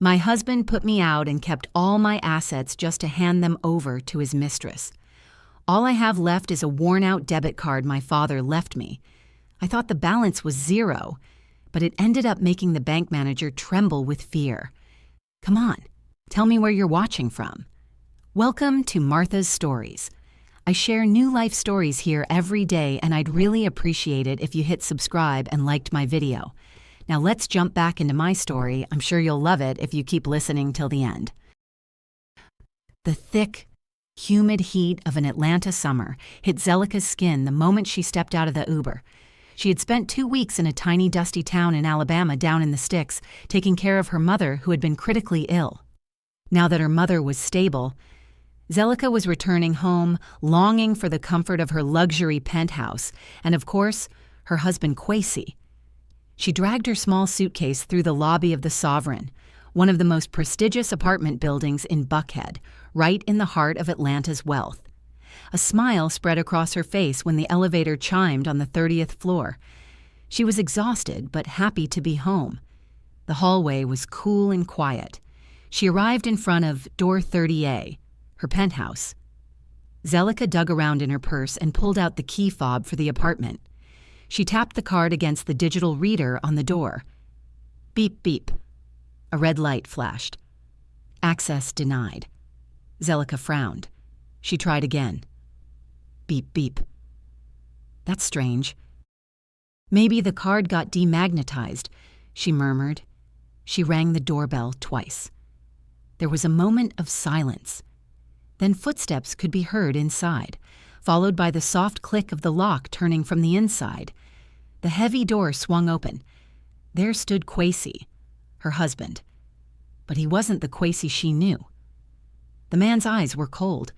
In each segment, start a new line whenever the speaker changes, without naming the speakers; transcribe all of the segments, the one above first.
My husband put me out and kept all my assets just to hand them over to his mistress. All I have left is a worn-out debit card my father left me. I thought the balance was zero, but it ended up making the bank manager tremble with fear. Come on, tell me where you're watching from. Welcome to Martha's Stories. I share new life stories here every day, and I'd really appreciate it if you hit subscribe and liked my video. Now let's jump back into my story. I'm sure you'll love it if you keep listening till the end. The thick, humid heat of an Atlanta summer hit Zelika's skin the moment she stepped out of the Uber. She had spent 2 weeks in a tiny, dusty town in Alabama down in the sticks, taking care of her mother who had been critically ill. Now that her mother was stable, Zelika was returning home, longing for the comfort of her luxury penthouse and, of course, her husband Kwesi. She dragged her small suitcase through the lobby of the Sovereign, one of the most prestigious apartment buildings in Buckhead, right in the heart of Atlanta's wealth. A smile spread across her face when the elevator chimed on the 30th floor. She was exhausted but happy to be home. The hallway was cool and quiet. She arrived in front of door 30A, her penthouse. Zelika dug around in her purse and pulled out the key fob for the apartment. She tapped the card against the digital reader on the door. Beep, beep. A red light flashed. Access denied. Zelika frowned. She tried again. Beep, beep. That's strange. Maybe the card got demagnetized, she murmured. She rang the doorbell twice. There was a moment of silence. Then footsteps could be heard inside, followed by the soft click of the lock turning from the inside. The heavy door swung open. There stood Kwesi, her husband. But he wasn't the Kwesi she knew. The man's eyes were cold.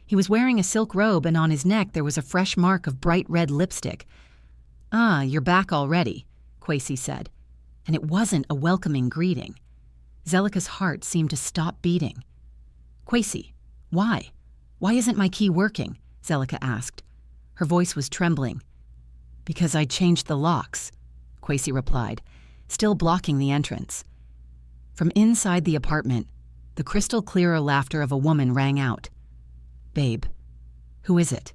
He was wearing a silk robe, and on his neck there was a fresh mark of bright red lipstick. "Ah, you're back already," Kwesi said. And it wasn't a welcoming greeting. Zelika's heart seemed to stop beating. "Kwesi, why? Why isn't my key working?" Zelika asked. Her voice was trembling. "Because I changed the locks," Kwesi replied, still blocking the entrance. From inside the apartment, the crystal-clear laughter of a woman rang out. "Babe, who is it?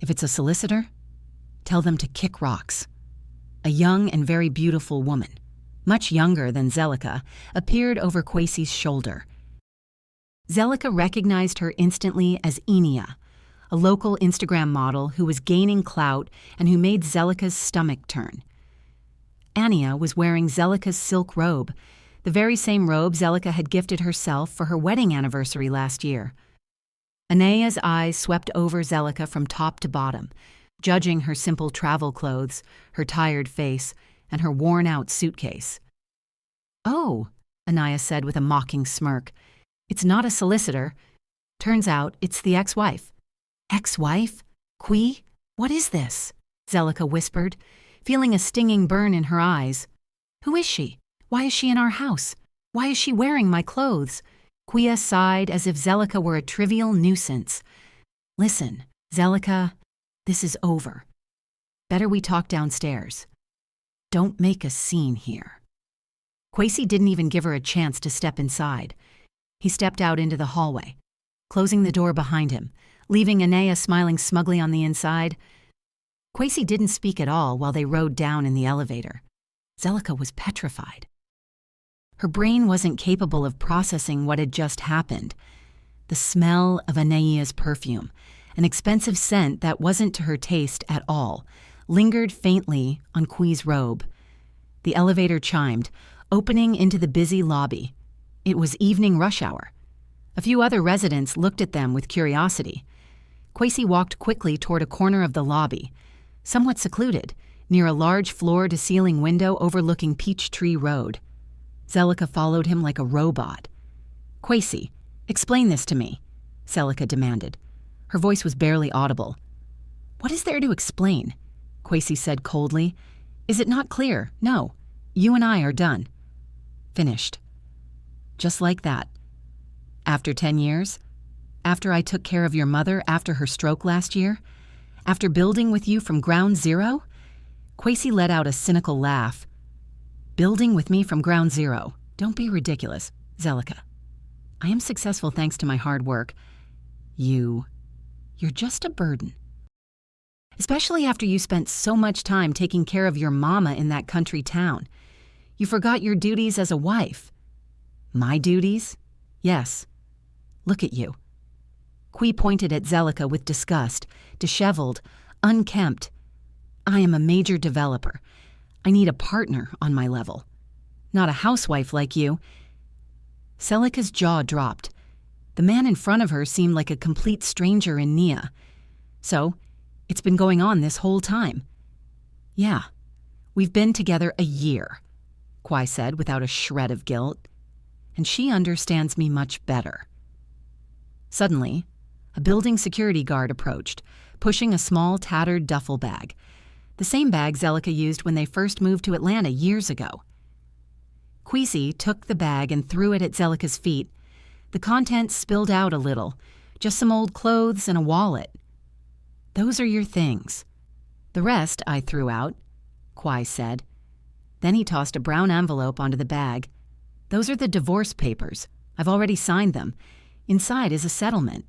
If it's a solicitor, tell them to kick rocks." A young and very beautiful woman, much younger than Zelika, appeared over Kwesi's shoulder. Zelika recognized her instantly as Enia, a local Instagram model who was gaining clout and who made Zelika's stomach turn. Ania was wearing Zelika's silk robe, the very same robe Zelika had gifted herself for her wedding anniversary last year. Ania's eyes swept over Zelika from top to bottom, judging her simple travel clothes, her tired face, and her worn-out suitcase. "Oh," Ania said with a mocking smirk, "it's not a solicitor. Turns out it's the ex-wife." "Ex-wife? Kwi? What is this?" Zelika whispered, feeling a stinging burn in her eyes. "Who is she? Why is she in our house? Why is she wearing my clothes?" Kwia sighed as if Zelika were a trivial nuisance. "Listen, Zelika, this is over. Better we talk downstairs. Don't make a scene here." Kwesi didn't even give her a chance to step inside. He stepped out into the hallway, closing the door behind him, leaving Anea smiling smugly on the inside. Kwesi didn't speak at all while they rode down in the elevator. Zelika was petrified. Her brain wasn't capable of processing what had just happened. The smell of Anea's perfume, an expensive scent that wasn't to her taste at all, lingered faintly on Kwi's robe. The elevator chimed, opening into the busy lobby. It was evening rush hour. A few other residents looked at them with curiosity. Kwesi walked quickly toward a corner of the lobby, somewhat secluded, near a large floor-to-ceiling window overlooking Peachtree Road. Zelika followed him like a robot. "Kwesi, explain this to me," Zelika demanded. Her voice was barely audible. "What is there to explain?" Kwesi said coldly. "Is it not clear? No. You and I are done." "Finished." Just like that. After 10 years? After I took care of your mother after her stroke last year? After building with you from ground zero? Kwesi let out a cynical laugh. "Building with me from ground zero. Don't be ridiculous." Zelika, I am successful thanks to my hard work. You're just a burden. Especially after you spent so much time taking care of your mama in that country town. You forgot your duties as a wife. My duties? Yes. Look at you. Qui pointed at Zelika with disgust, disheveled, unkempt. I am a major developer. I need a partner on my level. Not a housewife like you. Zelika's jaw dropped. The man in front of her seemed like a complete stranger in Nia. So, it's been going on this whole time. Yeah, we've been together a year, Qui said without a shred of guilt. And she understands me much better. Suddenly, a building security guard approached, pushing a small, tattered duffel bag, the same bag Zelika used when they first moved to Atlanta years ago. Queasy took the bag and threw it at Zelika's feet. The contents spilled out a little, just some old clothes and a wallet. Those are your things. The rest I threw out, Qui said. Then he tossed a brown envelope onto the bag. Those are the divorce papers. I've already signed them. Inside is a settlement.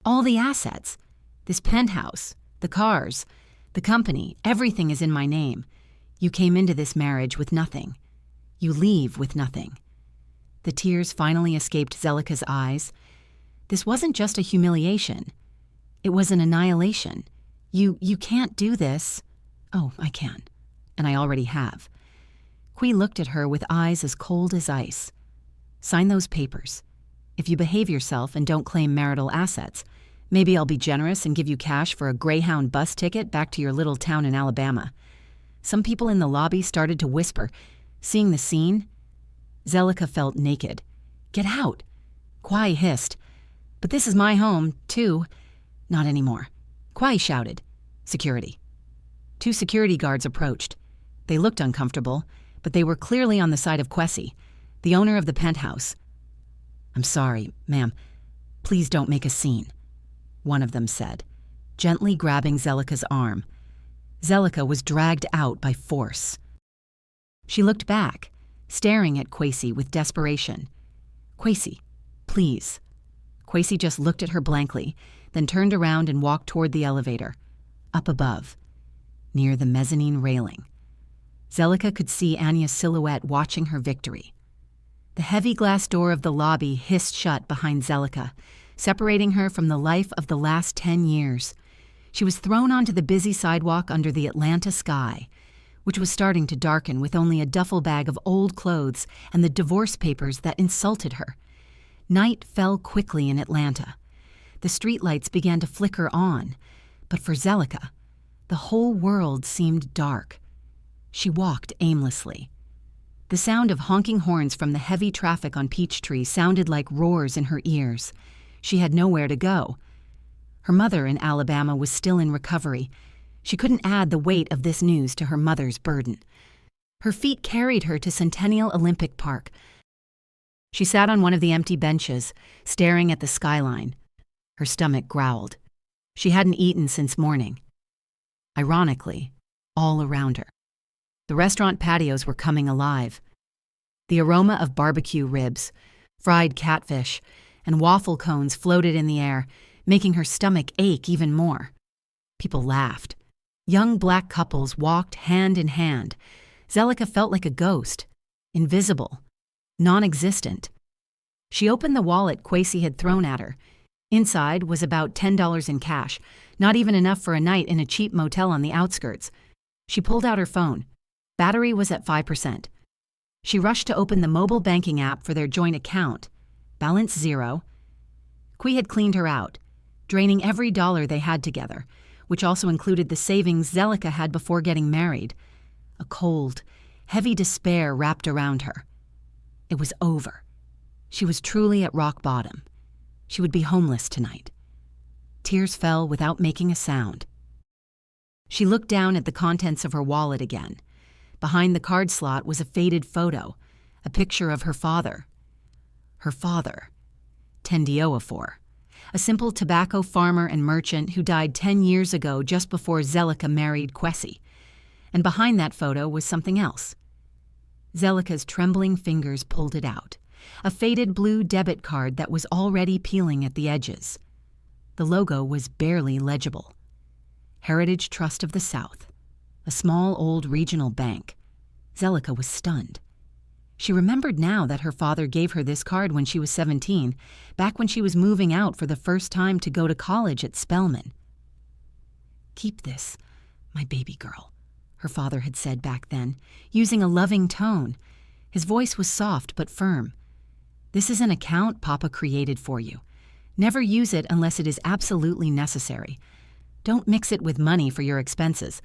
All the assets, this penthouse, the cars, the company, everything is in my name. You came into this marriage with nothing. You leave with nothing. The tears finally escaped Zelika's eyes. This wasn't just a humiliation. It was an annihilation. You can't do this. Oh, I can. And I already have. Qui looked at her with eyes as cold as ice. Sign those papers. If you behave yourself and don't claim marital assets, maybe I'll be generous and give you cash for a Greyhound bus ticket back to your little town in Alabama. Some people in the lobby started to whisper. Seeing the scene, Zelika felt naked. Get out! Qui hissed. But this is my home, too. Not anymore. Qui shouted. Security. 2 security guards approached. They looked uncomfortable, but they were clearly on the side of Quessy, the owner of the penthouse. I'm sorry, ma'am. Please don't make a scene, one of them said, gently grabbing Zelika's arm. Zelika was dragged out by force. She looked back, staring at Quessy with desperation. Quessy, please. Quessy just looked at her blankly, then turned around and walked toward the elevator, up above, near the mezzanine railing. Zelika could see Anya's silhouette watching her victory. The heavy glass door of the lobby hissed shut behind Zelika, separating her from the life of the last 10 years. She was thrown onto the busy sidewalk under the Atlanta sky, which was starting to darken with only a duffel bag of old clothes and the divorce papers that insulted her. Night fell quickly in Atlanta. The streetlights began to flicker on, but for Zelika, the whole world seemed dark. She walked aimlessly. The sound of honking horns from the heavy traffic on Peachtree sounded like roars in her ears. She had nowhere to go. Her mother in Alabama was still in recovery. She couldn't add the weight of this news to her mother's burden. Her feet carried her to Centennial Olympic Park. She sat on one of the empty benches, staring at the skyline. Her stomach growled. She hadn't eaten since morning. Ironically, all around her, the restaurant patios were coming alive. The aroma of barbecue ribs, fried catfish, and waffle cones floated in the air, making her stomach ache even more. People laughed. Young black couples walked hand in hand. Zelika felt like a ghost, invisible, non-existent. She opened the wallet Quessy had thrown at her. Inside was about $10 in cash, not even enough for a night in a cheap motel on the outskirts. She pulled out her phone. Battery was at 5%. She rushed to open the mobile banking app for their joint account. Balance 0. Qui had cleaned her out, draining every dollar they had together, which also included the savings Zelika had before getting married. A cold, heavy despair wrapped around her. It was over. She was truly at rock bottom. She would be homeless tonight. Tears fell without making a sound. She looked down at the contents of her wallet again. Behind the card slot was a faded photo, a picture of her father. Her father, Tendioafor, a simple tobacco farmer and merchant who died 10 years ago just before Zelika married Quessy. And behind that photo was something else. Zelika's trembling fingers pulled it out, a faded blue debit card that was already peeling at the edges. The logo was barely legible. Heritage Trust of the South, a small old regional bank. Zelika was stunned. She remembered now that her father gave her this card when she was 17, back when she was moving out for the first time to go to college at Spelman. "Keep this, my baby girl," her father had said back then, using a loving tone. His voice was soft but firm. "This is an account Papa created for you. Never use it unless it is absolutely necessary. Don't mix it with money for your expenses.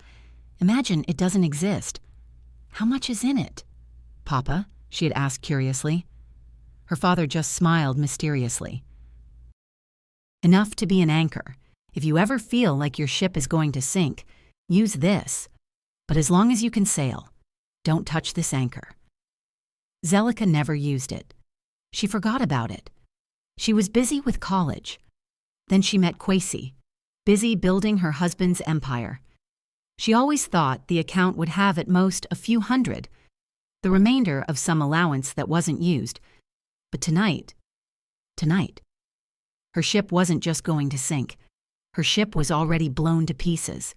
Imagine it doesn't exist. How much is in it?" "Papa?" she had asked curiously. Her father just smiled mysteriously. "Enough to be an anchor. If you ever feel like your ship is going to sink, use this. But as long as you can sail, don't touch this anchor." Zelika never used it. She forgot about it. She was busy with college. Then she met Kwesi, busy building her husband's empire. She always thought the account would have at most a few hundred, the remainder of some allowance that wasn't used. But tonight, her ship wasn't just going to sink. Her ship was already blown to pieces.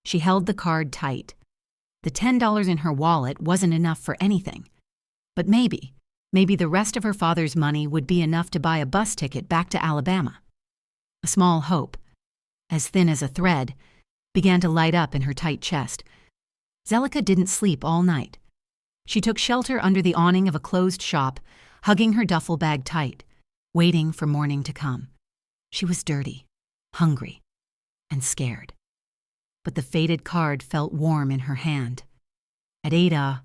She held the card tight. The $10 in her wallet wasn't enough for anything. But maybe the rest of her father's money would be enough to buy a bus ticket back to Alabama. A small hope, as thin as a thread, began to light up in her tight chest. Zelika didn't sleep all night. She took shelter under the awning of a closed shop, hugging her duffel bag tight, waiting for morning to come. She was dirty, hungry, and scared. But the faded card felt warm in her hand. At Ada,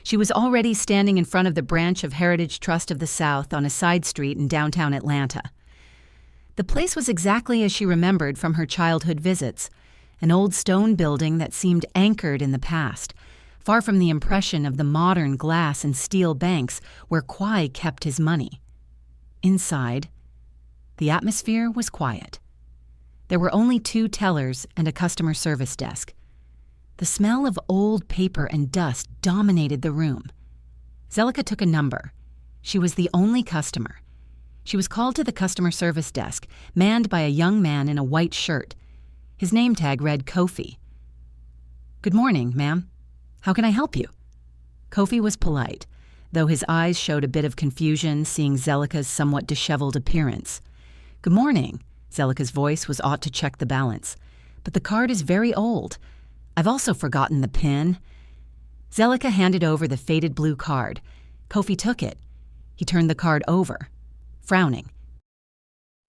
she was already standing in front of the branch of Heritage Trust of the South on a side street in downtown Atlanta. The place was exactly as she remembered from her childhood visits, an old stone building that seemed anchored in the past, far from the impression of the modern glass and steel banks where Kwai kept his money. Inside, the atmosphere was quiet. There were only 2 tellers and a customer service desk. The smell of old paper and dust dominated the room. Zelika took a number. She was the only customer. She was called to the customer service desk, manned by a young man in a white shirt. His name tag read Kofi. "Good morning, ma'am. How can I help you?" Kofi was polite, though his eyes showed a bit of confusion seeing Zelika's somewhat disheveled appearance. "Good morning." Zelika's voice was ought to check the balance. "But the card is very old. I've also forgotten the PIN." Zelika handed over the faded blue card. Kofi took it. He turned the card over, frowning.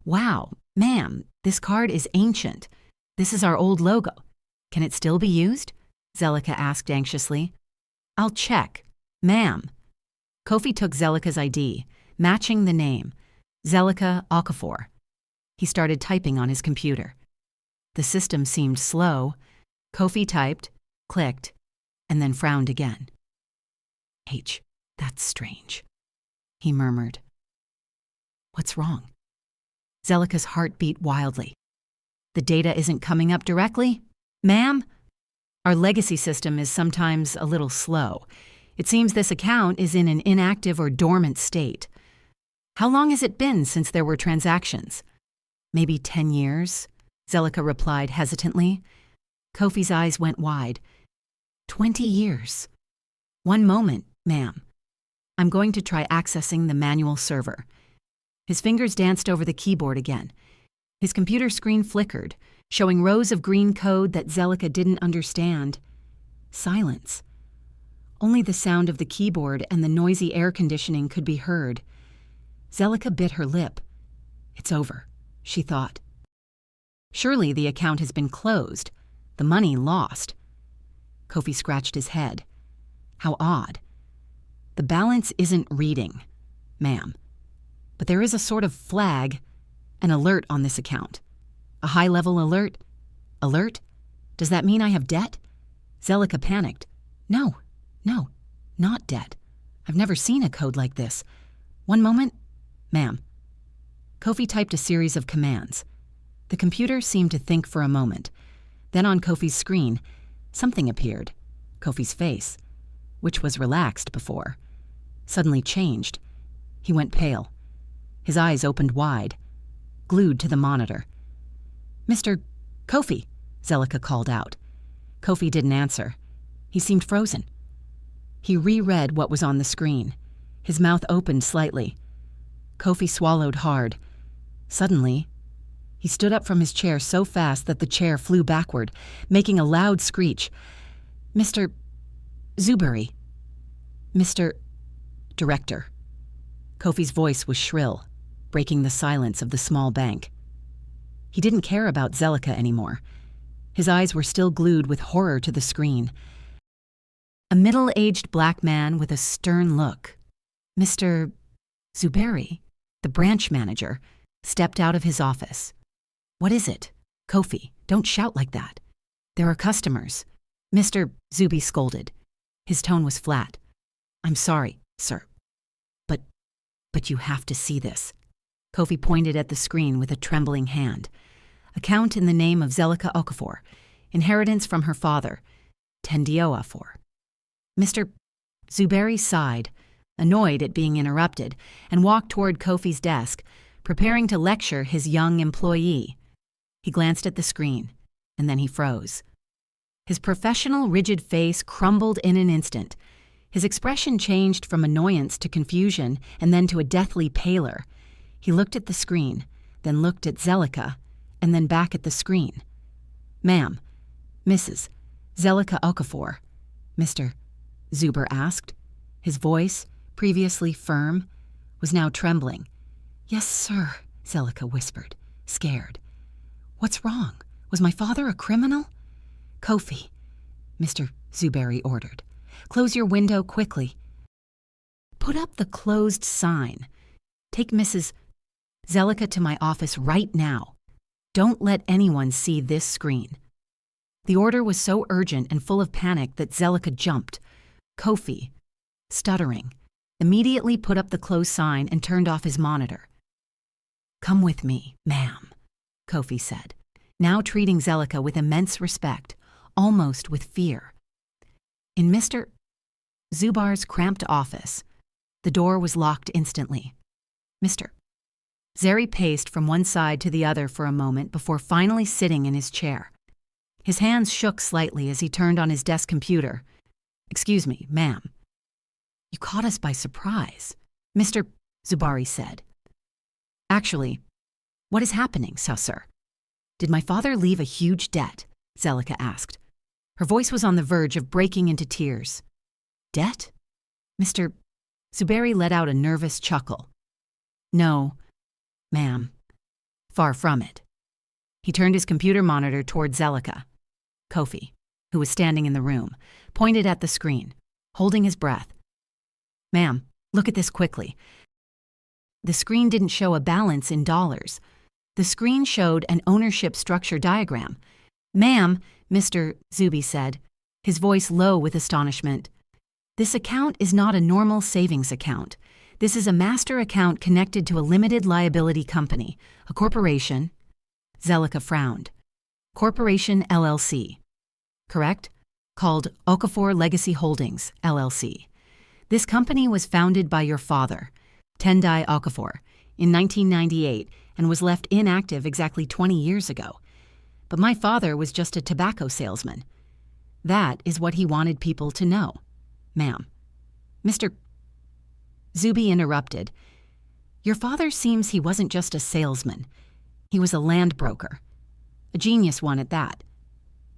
"Wow, ma'am, this card is ancient. This is our old logo. Can it still be used?" Zelika asked anxiously. "I'll check. Ma'am." Kofi took Zelika's ID, matching the name, Zelika Okafor. He started typing on his computer. The system seemed slow. Kofi typed, clicked, and then frowned again. That's strange," he murmured. "What's wrong?" Zelika's heart beat wildly. "The data isn't coming up directly? Ma'am? Our legacy system is sometimes a little slow. It seems this account is in an inactive or dormant state. How long has it been since there were transactions?" "Maybe 10 years, Zelika replied hesitantly. Kofi's eyes went wide. 20 years. "One moment, ma'am. I'm going to try accessing the manual server." His fingers danced over the keyboard again. His computer screen flickered, showing rows of green code that Zelika didn't understand. Silence. Only the sound of the keyboard and the noisy air conditioning could be heard. Zelika bit her lip. It's over, she thought. Surely the account has been closed, the money lost. Kofi scratched his head. How odd. The balance isn't reading, ma'am. But there is a sort of flag, an alert on this account. A high-level alert? Alert? Does that mean I have debt? Zelika panicked. No, not debt. I've never seen a code like this. One moment, ma'am. Kofi typed a series of commands. The computer seemed to think for a moment. Then on Kofi's screen, something appeared. Kofi's face, which was relaxed before. suddenly changed. He went pale. His eyes opened wide, glued to the monitor. "Mr. Kofi," Zelika called out. Kofi didn't answer. He seemed frozen. He reread what was on the screen. His mouth opened slightly. Kofi swallowed hard. Suddenly, he stood up from his chair so fast that the chair flew backward, making a loud screech. "Mr. Zuberi. Mr. Director." Kofi's voice was shrill, breaking the silence of the small bank. He didn't care about Zelika anymore. His eyes were still glued with horror to the screen. A middle-aged black man with a stern look, Mr. Zuberi, the branch manager, stepped out of his office. "What is it? Kofi, don't shout like that. There are customers." Mr. Zubi scolded. His tone was flat. "I'm sorry, sir. But you have to see this." Kofi pointed at the screen with a trembling hand. Account in the name of Zelika Okafor. Inheritance from her father, Tendioa Afor. Mr. Zuberi sighed, annoyed at being interrupted, and walked toward Kofi's desk, preparing to lecture his young employee. He glanced at the screen, and then he froze. His professional, rigid face crumbled in an instant. His expression changed from annoyance to confusion and then to a deathly pallor. He looked at the screen, then looked at Zelika, and then back at the screen. "Ma'am, Mrs. Zelika Okafor," Mr. Zuber asked. His voice, previously firm, was now trembling. "Yes, sir," Zelika whispered, scared. "What's wrong? Was my father a criminal?" "Kofi," Mr. Zuberi ordered. "Close your window quickly. Put up the closed sign. Take Mrs. Zelika to my office right now. Don't let anyone see this screen." The order was so urgent and full of panic that Zelika jumped. Kofi, stuttering, immediately put up the closed sign and turned off his monitor. "Come with me, ma'am," Kofi said, now treating Zelika with immense respect, almost with fear. In Mr. Zubar's cramped office, the door was locked instantly. Mr. Zeri paced from one side to the other for a moment before finally sitting in his chair. His hands shook slightly as he turned on his desk computer. "Excuse me, ma'am." "You caught us by surprise," Mr. Zubari said. "Actually, what is happening, sir? Did my father leave a huge debt?" Zelika asked. Her voice was on the verge of breaking into tears. "Debt?" Mr. Zuberi let out a nervous chuckle. "No, ma'am. Far from it." He turned his computer monitor toward Zelika. Kofi, who was standing in the room, pointed at the screen, holding his breath. "Ma'am, look at this quickly." The screen didn't show a balance in dollars. The screen showed an ownership structure diagram. "Ma'am," Mr. Zubi said, his voice low with astonishment, "this account is not a normal savings account. This is a master account connected to a limited liability company, a corporation." Zelika frowned. "Corporation LLC. Correct? Called Okafor Legacy Holdings, LLC. This company was founded by your father, Tendai Okafor, in 1998 and was left inactive exactly 20 years ago. But my father was just a tobacco salesman. That is what he wanted people to know, ma'am." Mr. Zubi interrupted. "Your father seems he wasn't just a salesman. He was a land broker. A genius one at that."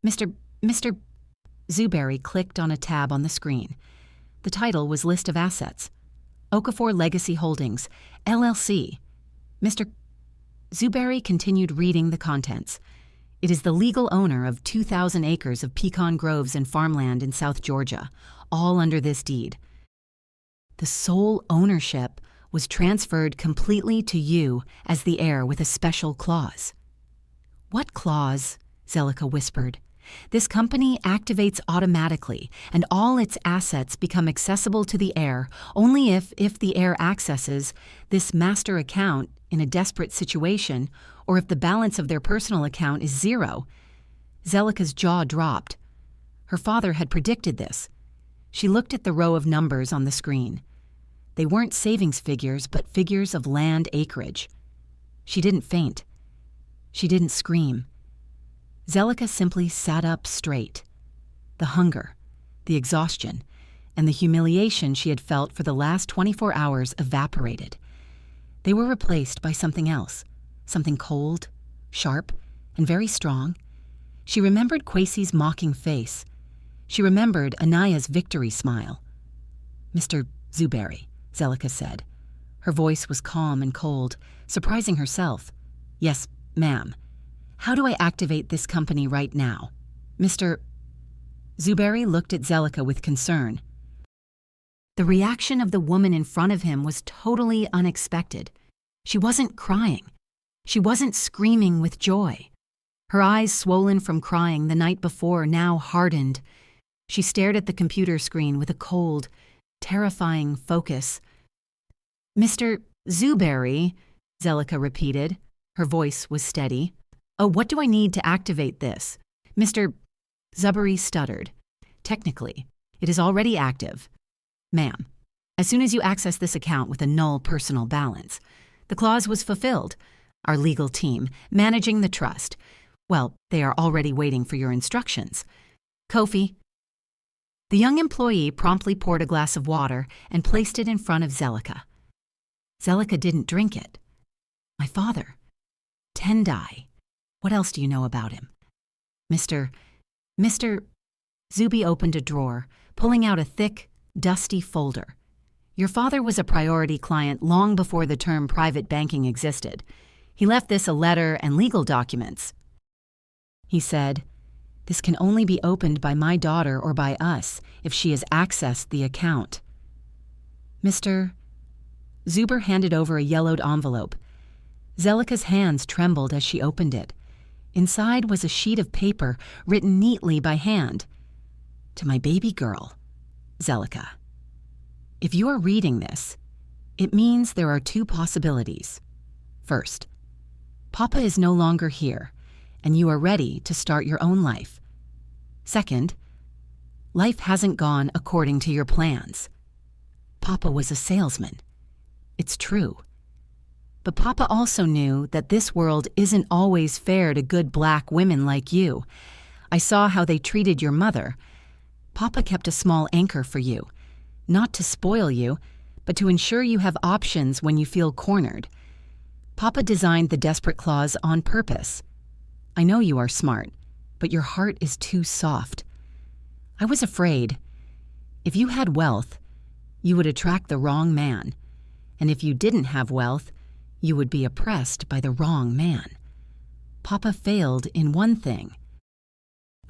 Mr. Zuberi clicked on a tab on the screen. The title was List of Assets. Okafor Legacy Holdings, LLC. Mr. Zuberi continued reading the contents. "It is the legal owner of 2,000 acres of pecan groves and farmland in South Georgia, all under this deed. The sole ownership was transferred completely to you as the heir with a special clause." "What clause?" Zelika whispered. "This company activates automatically, and all its assets become accessible to the heir only if the heir accesses this master account in a desperate situation, or if the balance of their personal account is zero." Zelika's jaw dropped. Her father had predicted this. She looked at the row of numbers on the screen. They weren't savings figures, but figures of land acreage. She didn't faint. She didn't scream. Zelika simply sat up straight. The hunger, the exhaustion, and the humiliation she had felt for the last 24 hours evaporated. They were replaced by something else, something cold, sharp, and very strong. She remembered Kwesi's mocking face. She remembered Anaya's victory smile. "Mr. Zuberi," Zelika said. Her voice was calm and cold, surprising herself. "Yes, ma'am. How do I activate this company right now?" Mr. Zuberi looked at Zelika with concern. The reaction of the woman in front of him was totally unexpected. She wasn't crying. She wasn't screaming with joy. Her eyes, swollen from crying the night before, now hardened. She stared at the computer screen with a cold, terrifying focus. "Mr. Zuberi," Zelika repeated. Her voice was steady. "Oh, what do I need to activate this?" Mr. Zuberi stuttered. "Technically, it is already active. Ma'am, as soon as you access this account with a null personal balance, the clause was fulfilled. Our legal team, managing the trust, well, they are already waiting for your instructions. Kofi." The young employee promptly poured a glass of water and placed it in front of Zelika. Zelika didn't drink it. "My father. Tendai. What else do you know about him?" Mr. Zubi opened a drawer, pulling out a thick, dusty folder. "Your father was a priority client long before the term private banking existed. He left this a letter and legal documents." He said, "This can only be opened by my daughter or by us if she has accessed the account." Mr. Zuber handed over a yellowed envelope. Zelika's hands trembled as she opened it. Inside was a sheet of paper written neatly by hand. "To my baby girl, Zelika. If you are reading this, it means there are two possibilities. First, Papa is no longer here, and you are ready to start your own life. Second, life hasn't gone according to your plans. Papa was a salesman. It's true. But Papa also knew that this world isn't always fair to good black women like you. I saw how they treated your mother. Papa kept a small anchor for you, not to spoil you, but to ensure you have options when you feel cornered. Papa designed the desperate clause on purpose. I know you are smart, but your heart is too soft. I was afraid. If you had wealth, you would attract the wrong man. And if you didn't have wealth, you would be oppressed by the wrong man. Papa failed in one thing.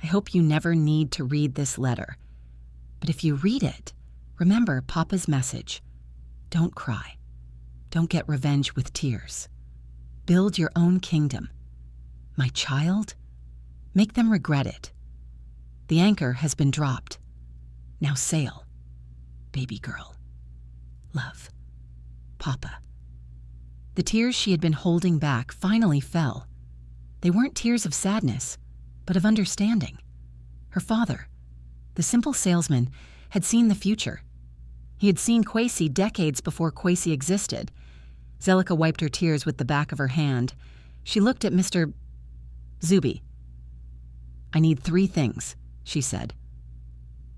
I hope you never need to read this letter. But if you read it, remember Papa's message. Don't cry. Don't get revenge with tears. Build your own kingdom. My child, make them regret it. The anchor has been dropped. Now sail, baby girl. Love, Papa." The tears she had been holding back finally fell. They weren't tears of sadness, but of understanding. Her father, the simple salesman, had seen the future. He had seen Kwesi decades before Kwesi existed. Zelika wiped her tears with the back of her hand. She looked at Mr. Zubi. "I need 3 things, she said.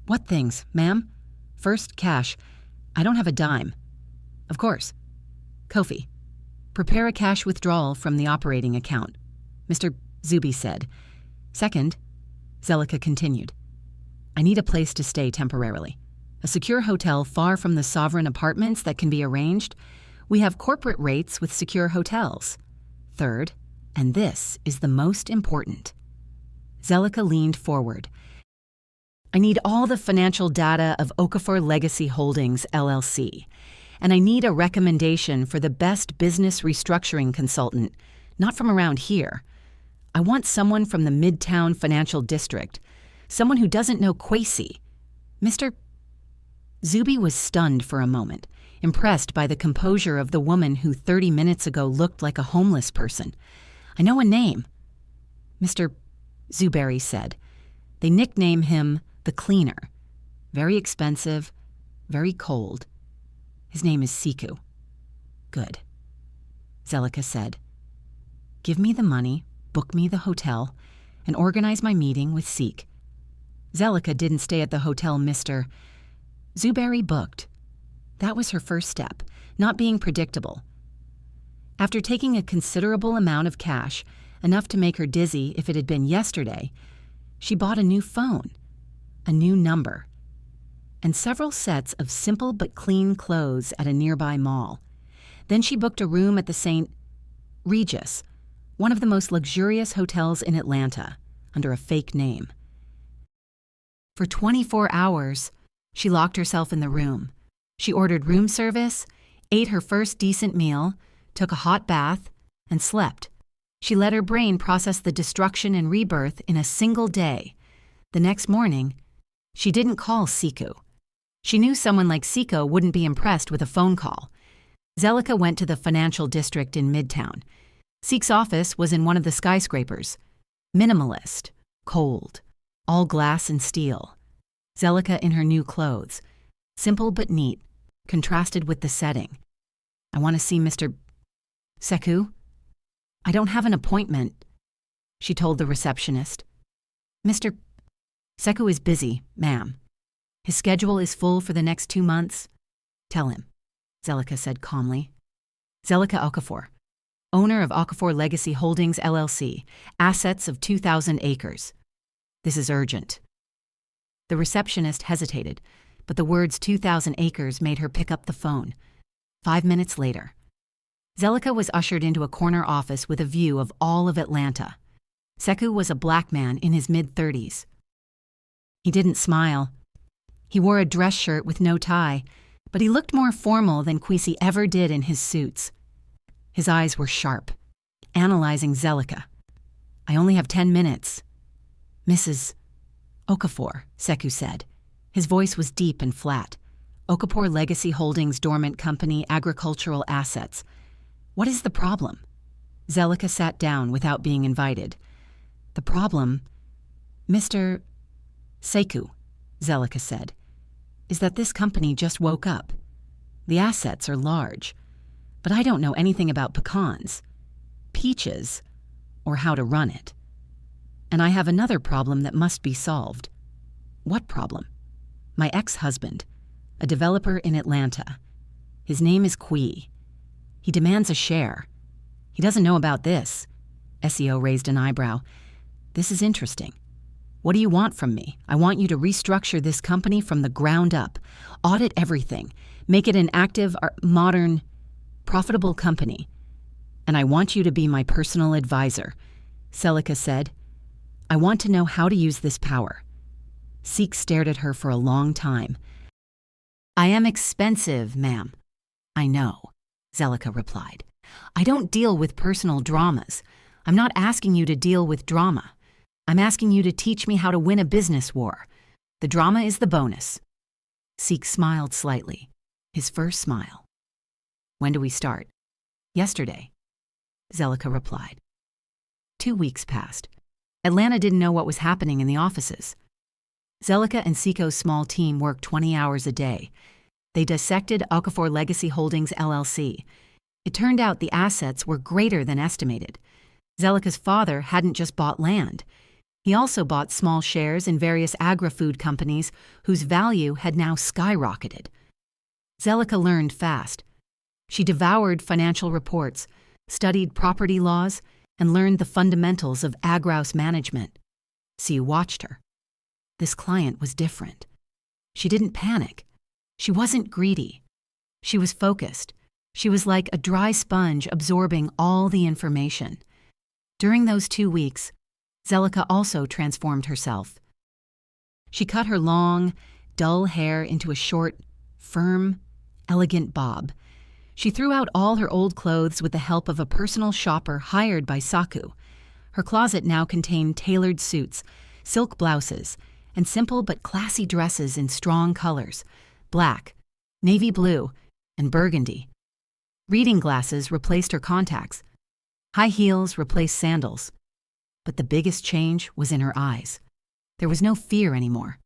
"What things, ma'am?" "First, cash. I don't have a dime." "Of course." "Kofi, prepare a cash withdrawal from the operating account," Mr. Zubi said. "Second," Zelika continued, "I need a place to stay temporarily. A secure hotel far from the sovereign apartments that can be arranged. We have corporate rates with secure hotels. Third, and this is the most important." Zelika leaned forward. "I need all the financial data of Okafor Legacy Holdings, LLC. And I need a recommendation for the best business restructuring consultant, not from around here. I want someone from the Midtown Financial District, someone who doesn't know Kwesi." Mr. Zubi was stunned for a moment, impressed by the composure of the woman who 30 minutes ago looked like a homeless person. "I know a name," Mr. Zuberi said. "They nickname him the Cleaner. Very expensive, very cold. His name is Siku. Good, Zelika said. Give me the money, book me the hotel, and organize my meeting with Sik. Zelika didn't stay at the hotel Mr. Zuberi booked. That was her first step, not being predictable. After taking a considerable amount of cash, enough to make her dizzy if it had been yesterday, she bought a new phone, a new number, and several sets of simple but clean clothes at a nearby mall. Then she booked a room at the St. Regis, one of the most luxurious hotels in Atlanta, under a fake name. For 24 hours, she locked herself in the room. She ordered room service, ate her first decent meal, took a hot bath, and slept. She let her brain process the destruction and rebirth in a single day. The next morning, she didn't call Siku. She knew someone like Siko wouldn't be impressed with a phone call. Zelika went to the financial district in Midtown. Sik's office was in one of the skyscrapers. Minimalist, cold, all glass and steel. Zelika in her new clothes. Simple but neat, contrasted with the setting. I want to see Mr. Seku? I don't have an appointment, she told the receptionist. Mr. Seku is busy, ma'am. His schedule is full for the next 2 months. Tell him, Zelika said calmly. Zelika Okafor, owner of Okafor Legacy Holdings LLC, assets of 2,000 acres. This is urgent. The receptionist hesitated, but the words 2,000 acres made her pick up the phone. 5 minutes later, Zelika was ushered into a corner office with a view of all of Atlanta. Seku was a black man in his mid-30s. He didn't smile. He wore a dress shirt with no tie, but he looked more formal than Kwesi ever did in his suits. His eyes were sharp, analyzing Zelika. I only have 10 minutes. Mrs. Okafor, Seku said. His voice was deep and flat. Okafor Legacy Holdings Dormant Company Agricultural Assets. What is the problem? Zelika sat down without being invited. The problem, Mr. Seku, Zelika said, is that this company just woke up. The assets are large, but I don't know anything about pecans, peaches, or how to run it. And I have another problem that must be solved. What problem? My ex-husband, a developer in Atlanta. His name is Kui. He demands a share. He doesn't know about this. SEO raised an eyebrow. This is interesting. What do you want from me? I want you to restructure this company from the ground up, audit everything, make it an active, modern, profitable company. And I want you to be my personal advisor, Zelika said. I want to know how to use this power. Sik stared at her for a long time. I am expensive, ma'am. I know, Zelika replied. I don't deal with personal dramas. I'm not asking you to deal with drama. I'm asking you to teach me how to win a business war. The drama is the bonus. Sik smiled slightly, his first smile. When do we start? Yesterday, Zelika replied. 2 weeks passed. Atlanta didn't know what was happening in the offices. Zelika and Siko's small team worked 20 hours a day. They dissected Okafor Legacy Holdings LLC. It turned out the assets were greater than estimated. Zelika's father hadn't just bought land. He also bought small shares in various agri-food companies whose value had now skyrocketed. Zelika learned fast. She devoured financial reports, studied property laws, and learned the fundamentals of agri-house management. Siu watched her. This client was different. She didn't panic. She wasn't greedy. She was focused. She was like a dry sponge absorbing all the information. During those 2 weeks, Zelika also transformed herself. She cut her long, dull hair into a short, firm, elegant bob. She threw out all her old clothes with the help of a personal shopper hired by Saku. Her closet now contained tailored suits, silk blouses, and simple but classy dresses in strong colors: black, navy blue, and burgundy. Reading glasses replaced her contacts. High heels replaced sandals. But the biggest change was in her eyes. There was no fear anymore,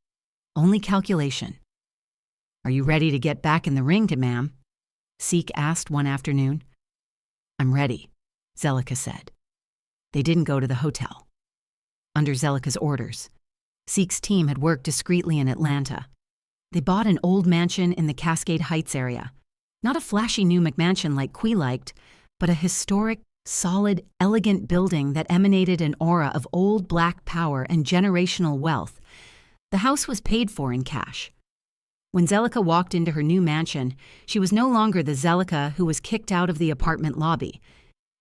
only calculation. Are you ready to get back in the ring, ma'am? Seek asked one afternoon. I'm ready, Zelika said. They didn't go to the hotel. Under Zelika's orders, Seek's team had worked discreetly in Atlanta. They bought an old mansion in the Cascade Heights area. Not a flashy new McMansion like Qui liked, but a historic, solid, elegant building that emanated an aura of old black power and generational wealth. The house was paid for in cash. When Zelika walked into her new mansion, she was no longer the Zelika who was kicked out of the apartment lobby.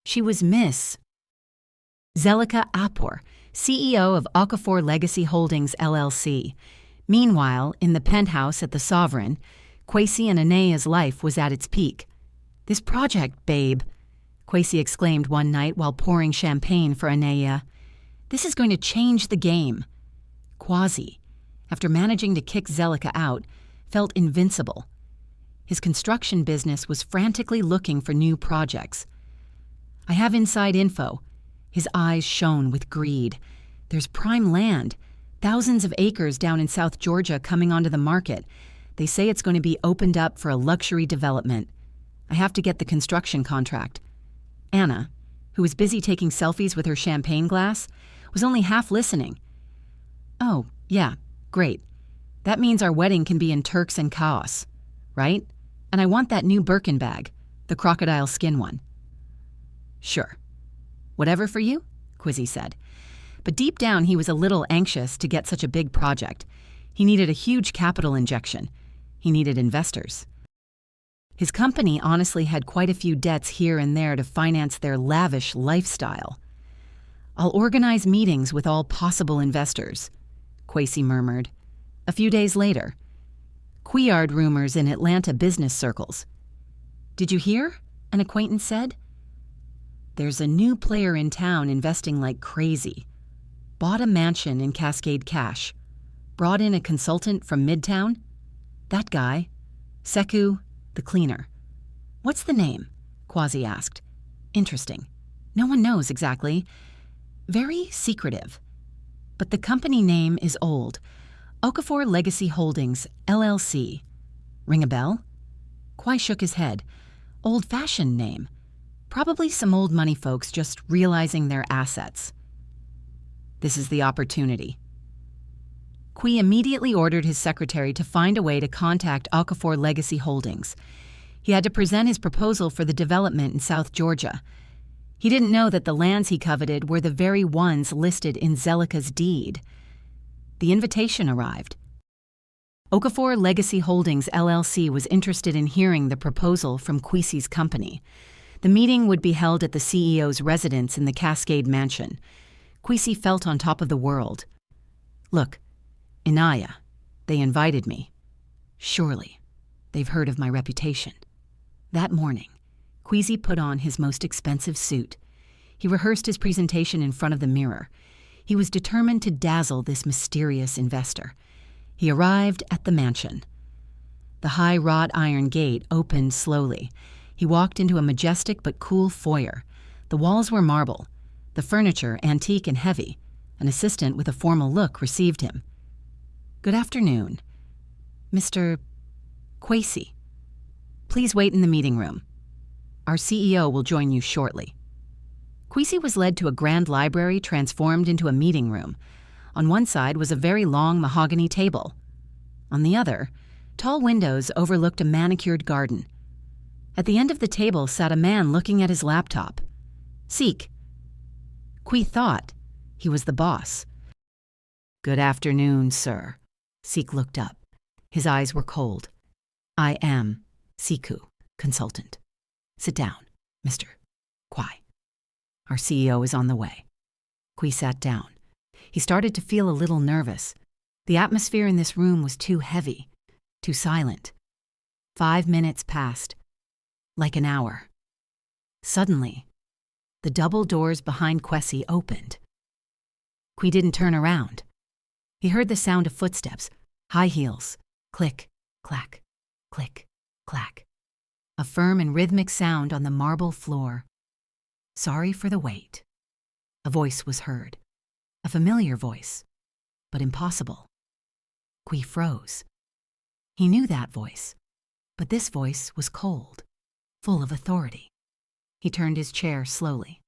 She was Miss Zelika Apor, CEO of Okafor Legacy Holdings, LLC. Meanwhile, in the penthouse at the Sovereign, Kwesi and Anaya's life was at its peak. This project, babe, Kwesi exclaimed one night while pouring champagne for Anaya. This is going to change the game. Kwasi, after managing to kick Zelika out, felt invincible. His construction business was frantically looking for new projects. I have inside info. His eyes shone with greed. There's prime land, thousands of acres down in South Georgia coming onto the market. They say it's going to be opened up for a luxury development. I have to get the construction contract. Anna, who was busy taking selfies with her champagne glass, was only half listening. Oh, yeah, great. That means our wedding can be in Turks and Chaos, right? And I want that new Birkin bag, the crocodile skin one. Sure. Whatever for you, Kwesi said. But deep down he was a little anxious to get such a big project. He needed a huge capital injection. He needed investors. His company honestly had quite a few debts here and there to finance their lavish lifestyle. I'll organize meetings with all possible investors, Kwesi murmured. A few days later, Queard rumors in Atlanta business circles. Did you hear? An acquaintance said. There's a new player in town investing like crazy. Bought a mansion in Cascade Cash. Brought in a consultant from Midtown. That guy, Sekou, the cleaner. What's the name? Kwasi asked. Interesting. No one knows exactly. Very secretive. But the company name is old. Okafor Legacy Holdings, LLC. Ring a bell? Kwai shook his head. Old-fashioned name. Probably some old money folks just realizing their assets. This is the opportunity. Qui immediately ordered his secretary to find a way to contact Okafor Legacy Holdings. He had to present his proposal for the development in South Georgia. He didn't know that the lands he coveted were the very ones listed in Zelika's deed. The invitation arrived. Okafor Legacy Holdings LLC was interested in hearing the proposal from Kwesi's company. The meeting would be held at the CEO's residence in the Cascade Mansion. Kwesi felt on top of the world. Look, Inaya, they invited me. Surely, they've heard of my reputation. That morning, Kwesi put on his most expensive suit. He rehearsed his presentation in front of the mirror. He was determined to dazzle this mysterious investor. He arrived at the mansion. The high wrought iron gate opened slowly. He walked into a majestic but cool foyer. The walls were marble, the furniture antique and heavy. An assistant with a formal look received him. Good afternoon, Mr. Kwesi. Please wait in the meeting room. Our CEO will join you shortly. Kwesi was led to a grand library transformed into a meeting room. On one side was a very long mahogany table. On the other, tall windows overlooked a manicured garden. At the end of the table sat a man looking at his laptop. Seek. Qui thought he was the boss. Good afternoon, sir. Seek looked up. His eyes were cold. I am Sekou, consultant. Sit down, Mr. Kwai. Our CEO is on the way. Qui sat down. He started to feel a little nervous. The atmosphere in this room was too heavy, too silent. 5 minutes passed, like an hour. Suddenly, the double doors behind Kwesi opened. Qui didn't turn around. He heard the sound of footsteps, high heels, click, clack, click, clack. A firm and rhythmic sound on the marble floor. Sorry for the wait. A voice was heard. A familiar voice, but impossible. Qui froze. He knew that voice, but this voice was cold, full of authority. He turned his chair slowly.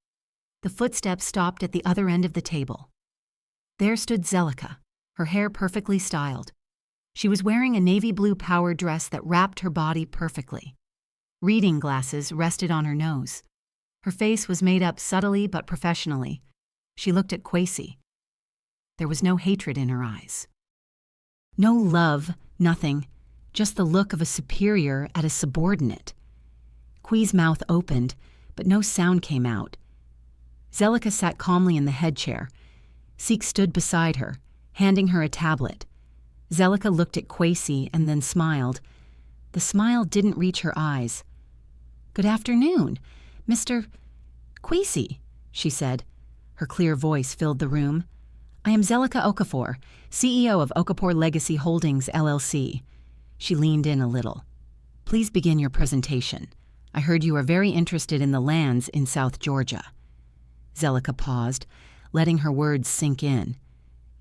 The footsteps stopped at the other end of the table. There stood Zelika, her hair perfectly styled. She was wearing a navy blue power dress that wrapped her body perfectly. Reading glasses rested on her nose. Her face was made up subtly but professionally. She looked at Kwesi. There was no hatred in her eyes. No love, nothing, just the look of a superior at a subordinate. Kwee's mouth opened, but no sound came out. Zelika sat calmly in the head chair. Seek stood beside her, handing her a tablet. Zelika looked at Kwesi and then smiled. The smile didn't reach her eyes. "Good afternoon, Mr. Kwesi," she said. Her clear voice filled the room. "I am Zelika Okafor, CEO of Okafor Legacy Holdings, LLC. She leaned in a little. "Please begin your presentation. I heard you are very interested in the lands in South Georgia." Zelika paused, letting her words sink in.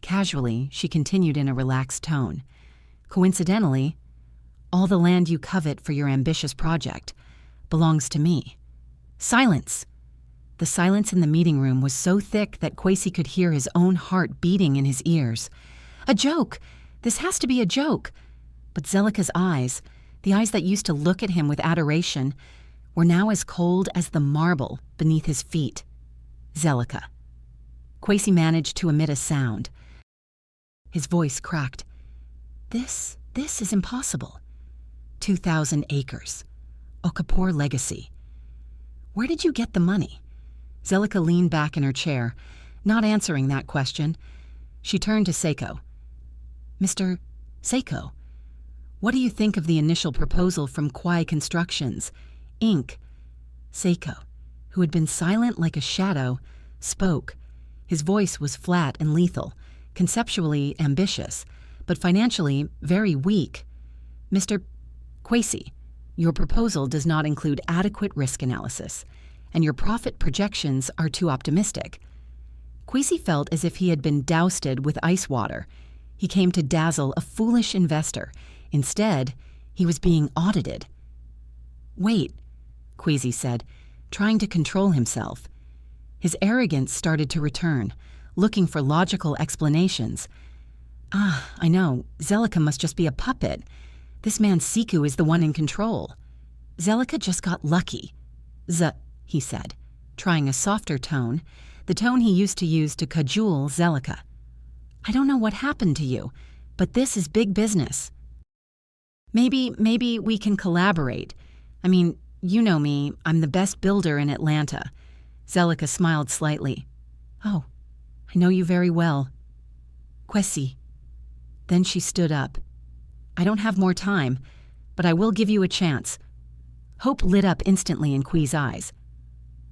Casually, she continued in a relaxed tone. "Coincidentally, all the land you covet for your ambitious project belongs to me." Silence! The silence in the meeting room was so thick that Kwesi could hear his own heart beating in his ears. A joke! This has to be a joke! But Zelika's eyes, the eyes that used to look at him with adoration, were now as cold as the marble beneath his feet. Zelika. Kwesi managed to emit a sound. His voice cracked. This is impossible. 2,000 acres. Okafor Legacy. Where did you get the money? Zelika leaned back in her chair, not answering that question. She turned to Seiko. "Mr. Seiko, what do you think of the initial proposal from Kwai Constructions, Inc.?" Seiko, who had been silent like a shadow, spoke. His voice was flat and lethal, conceptually ambitious, but financially very weak. "Mr. Kwesi, your proposal does not include adequate risk analysis, and your profit projections are too optimistic." Kwesi felt as if he had been doused with ice water. He came to dazzle a foolish investor. Instead, he was being audited. "Wait," Kwesi said, trying to control himself. His arrogance started to return, looking for logical explanations. I know, Zelika must just be a puppet. This man Siku is the one in control. Zelika just got lucky. He said, trying a softer tone, the tone he used to use to cajole Zelika. "I don't know what happened to you, but this is big business. Maybe we can collaborate. I mean, you know me, I'm the best builder in Atlanta." Zelika smiled slightly. "Oh, I know you very well." "Kwesi." Then she stood up. "I don't have more time, but I will give you a chance." Hope lit up instantly in Kwee's eyes.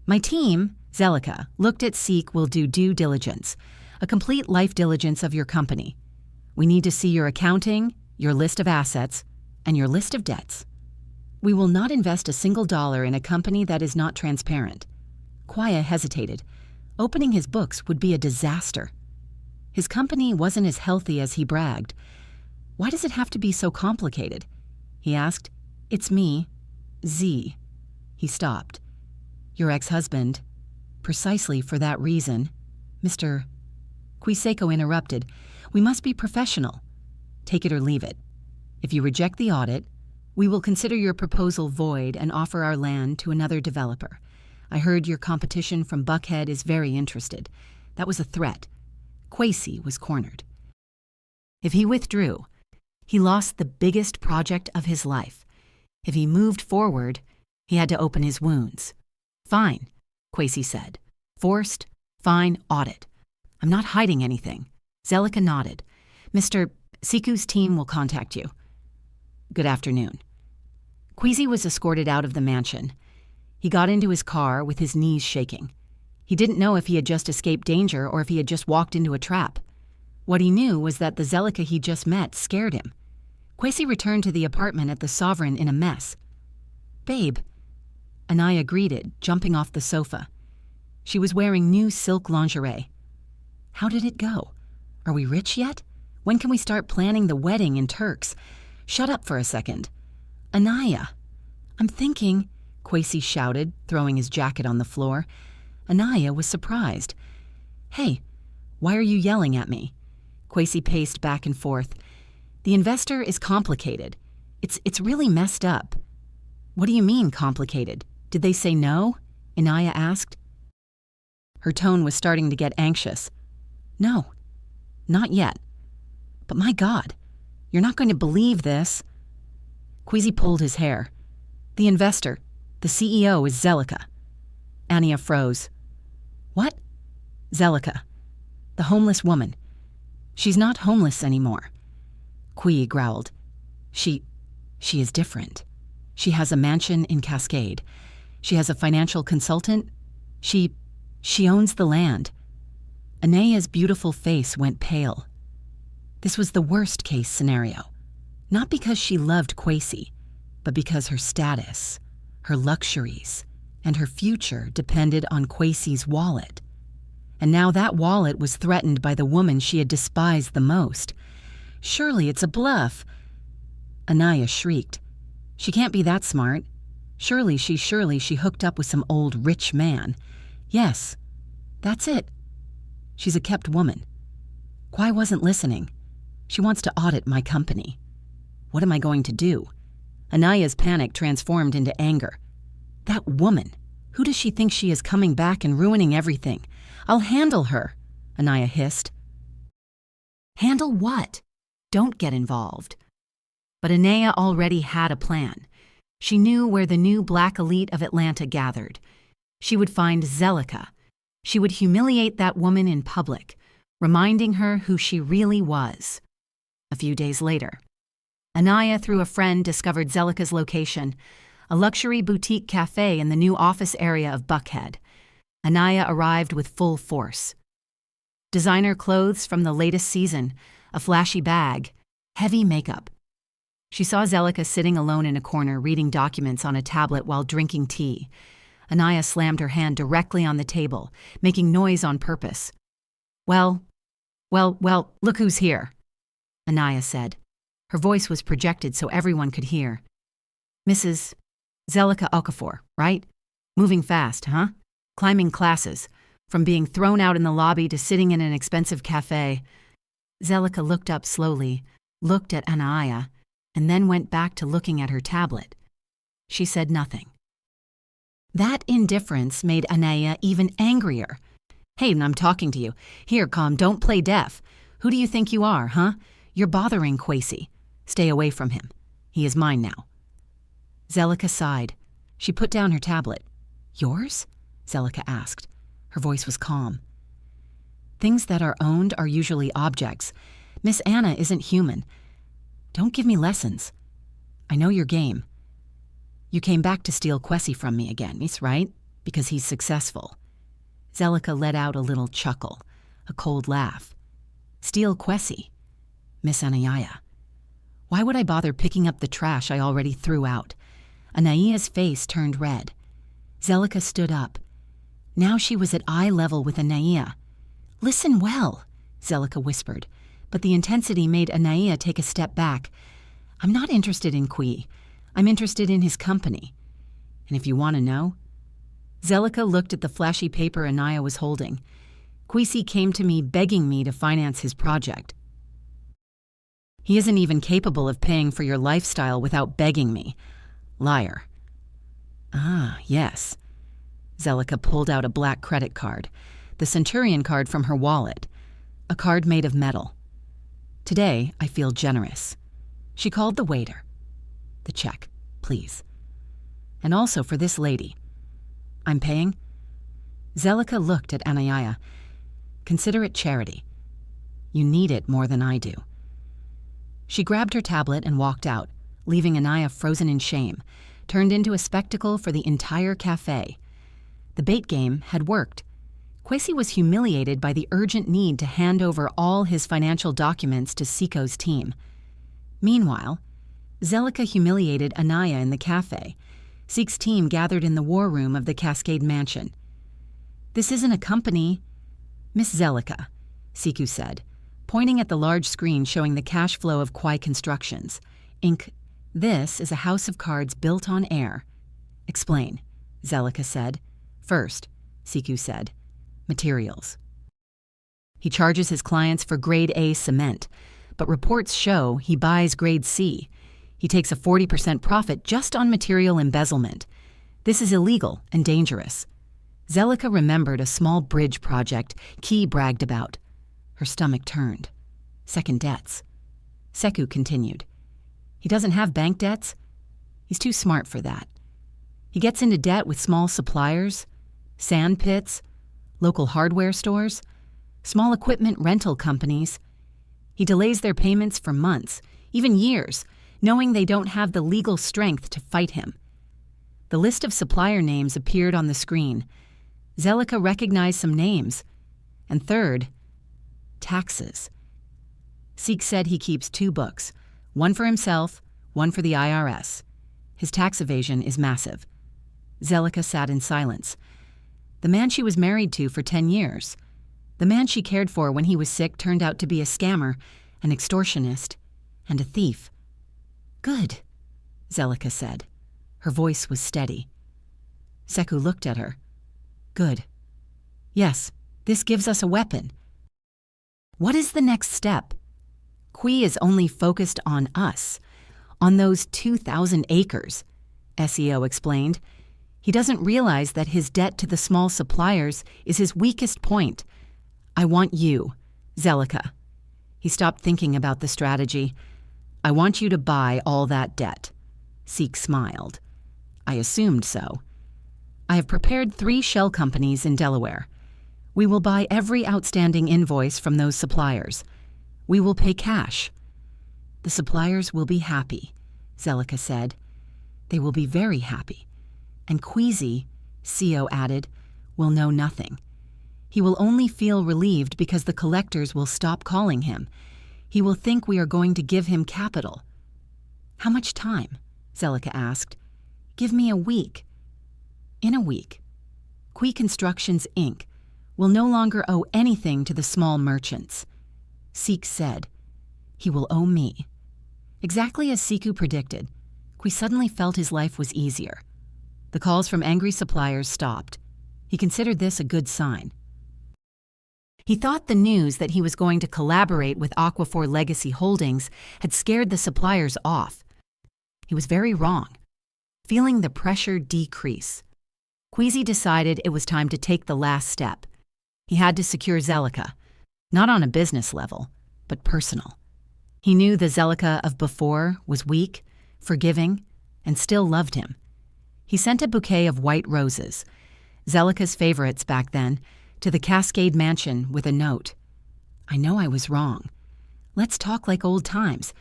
"My team," Zelika, looked at Seek, "will do due diligence, a complete life diligence of your company. We need to see your accounting, your list of assets, and your list of debts. We will not invest a single dollar in a company that is not transparent." Kwai hesitated. Opening his books would be a disaster. His company wasn't as healthy as he bragged. "Why does it have to be so complicated?" he asked. "It's me, Z." He stopped. "Your ex-husband. Precisely for that reason." Mr. Kwiseko interrupted. "We must be professional. Take it or leave it. If you reject the audit, we will consider your proposal void and offer our land to another developer. I heard your competition from Buckhead is very interested. That was a threat." Kwesi was cornered. If he withdrew, he lost the biggest project of his life. If he moved forward, he had to open his wounds. "Fine," Kwesi said. "Forced, fine, audit. I'm not hiding anything." Zelika nodded. "Mr. Siku's team will contact you." "Good afternoon." Kwesi was escorted out of the mansion. He got into his car with his knees shaking. He didn't know if he had just escaped danger or if he had just walked into a trap. What he knew was that the Zelika he just met scared him. Kwesi returned to the apartment at the Sovereign in a mess. "Babe," Anaya greeted, jumping off the sofa. She was wearing new silk lingerie. "How did it go? Are we rich yet? When can we start planning the wedding in Turks?" "Shut up for a second." "Anaya, I'm thinking," Kwesi shouted, throwing his jacket on the floor. Anaya was surprised. "Hey, why are you yelling at me?" Kwesi paced back and forth. "The investor is complicated. It's really messed up." "What do you mean, complicated? Did they say no?" Anaya asked. Her tone was starting to get anxious. "No, not yet. But my God, you're not going to believe this." Kwesi pulled his hair. "The investor, the CEO, is Zelika." Anaya froze. "What?" "Zelika, the homeless woman. She's not homeless anymore." Kwee growled. She is different. She has a mansion in Cascade. She has a financial consultant. She owns the land." Anaya's beautiful face went pale. This was the worst case scenario. Not because she loved Kwesi, but because her status, her luxuries, and her future depended on Kwesi's wallet. And now that wallet was threatened by the woman she had despised the most. "Surely it's a bluff." Anaya shrieked. "She can't be that smart. Surely she hooked up with some old rich man. Yes, that's it. She's a kept woman. Kwai wasn't listening. She wants to audit my company. What am I going to do?" Anaya's panic transformed into anger. "That woman, who does she think she is, coming back and ruining everything? I'll handle her," Anaya hissed. "Handle what? Don't get involved." But Anaya already had a plan. She knew where the new black elite of Atlanta gathered. She would find Zelika. She would humiliate that woman in public, reminding her who she really was. A few days later, Anaya, through a friend, discovered Zelika's location, a luxury boutique cafe in the new office area of Buckhead. Anaya arrived with full force. Designer clothes from the latest season, a flashy bag, heavy makeup. She saw Zelika sitting alone in a corner reading documents on a tablet while drinking tea. Anaya slammed her hand directly on the table, making noise on purpose. Well, look who's here," Anaya said. Her voice was projected so everyone could hear. "Mrs. Zelika Okafor, right? Moving fast, huh? Climbing classes, from being thrown out in the lobby to sitting in an expensive cafe." Zelika looked up slowly, looked at Anaya, and then went back to looking at her tablet. She said nothing. That indifference made Anaya even angrier. "Hey, I'm talking to you. Here, calm, don't play deaf. Who do you think you are, huh? You're bothering Kwesi. Stay away from him. He is mine now." Zelika sighed. She put down her tablet. "Yours?" Zelika asked. Her voice was calm. "Things that are owned are usually objects. Miss Anna isn't human. Don't give me lessons. I know your game. You came back to steal Kwesi from me again, is right? Because he's successful." Zelika let out a little chuckle, a cold laugh. "Steal Kwesi? Miss Anaya. Why would I bother picking up the trash I already threw out?" Anaya's face turned red. Zelika stood up. Now she was at eye level with Anaya. "Listen well," Zelika whispered, but the intensity made Anaya take a step back. "I'm not interested in Kwee. I'm interested in his company. And if you want to know..." Zelika looked at the flashy paper Anaya was holding. "Kwesi came to me begging me to finance his project. He isn't even capable of paying for your lifestyle without begging me. Liar." "Ah, yes." Zelika pulled out a black credit card, the Centurion card from her wallet, a card made of metal. "Today, I feel generous." She called the waiter. "The check, please. And also for this lady. I'm paying." Zelika looked at Anaya. "Consider it charity. You need it more than I do." She grabbed her tablet and walked out, leaving Anaya frozen in shame, turned into a spectacle for the entire cafe. The bait game had worked. Kwesi was humiliated by the urgent need to hand over all his financial documents to Siko's team. Meanwhile, Zelika humiliated Anaya in the cafe. Seek's team gathered in the war room of the Cascade Mansion. "This isn't a company." "Miss Zelika," Siku said, pointing at the large screen showing the cash flow of Kwai Constructions, Inc. "This is a house of cards built on air. Explain, Zelika said. First, Siku said, materials. He charges his clients for grade A cement, but reports show he buys grade C. He takes a 40% profit just on material embezzlement. This is illegal and dangerous. Zelika remembered a small bridge project Key bragged about. Her stomach turned. Second debts. Seku continued. He doesn't have bank debts. He's too smart for that. He gets into debt with small suppliers, sand pits, local hardware stores, small equipment rental companies. He delays their payments for months, even years, knowing they don't have the legal strength to fight him. The list of supplier names appeared on the screen. Zelika recognized some names. And third, taxes. Seek said he keeps 2 books, one for himself, one for the IRS. His tax evasion is massive. Zelika sat in silence. The man she was married to for 10 years. The man she cared for when he was sick turned out to be a scammer, an extortionist, and a thief. Good, Zelika said. Her voice was steady. Seku looked at her. Good. Yes, this gives us a weapon. What is the next step? Kui is only focused on us, on those 2,000 acres, SEO explained. He doesn't realize that his debt to the small suppliers is his weakest point. I want you, Zelika. He stopped thinking about the strategy. I want you to buy all that debt. Seek smiled. I assumed so. I have prepared 3 shell companies in Delaware. We will buy every outstanding invoice from those suppliers. We will pay cash. The suppliers will be happy, Zelika said. They will be very happy. And Queasy, CO added, will know nothing. He will only feel relieved because the collectors will stop calling him. He will think we are going to give him capital. How much time? Zelika asked. Give me a week. In a week, Kui Constructions, Inc. will no longer owe anything to the small merchants. Seek said, he will owe me. Exactly as Siku predicted, Kui suddenly felt his life was easier. The calls from angry suppliers stopped. He considered this a good sign. He thought the news that he was going to collaborate with Aquaphor Legacy Holdings had scared the suppliers off. He was very wrong. Feeling the pressure decrease, Queasy decided it was time to take the last step. He had to secure Zelika, not on a business level, but personal. He knew the Zelika of before was weak, forgiving, and still loved him. He sent a bouquet of white roses, Zelika's favorites back then, to the Cascade Mansion with a note. I know I was wrong. Let's talk like old times.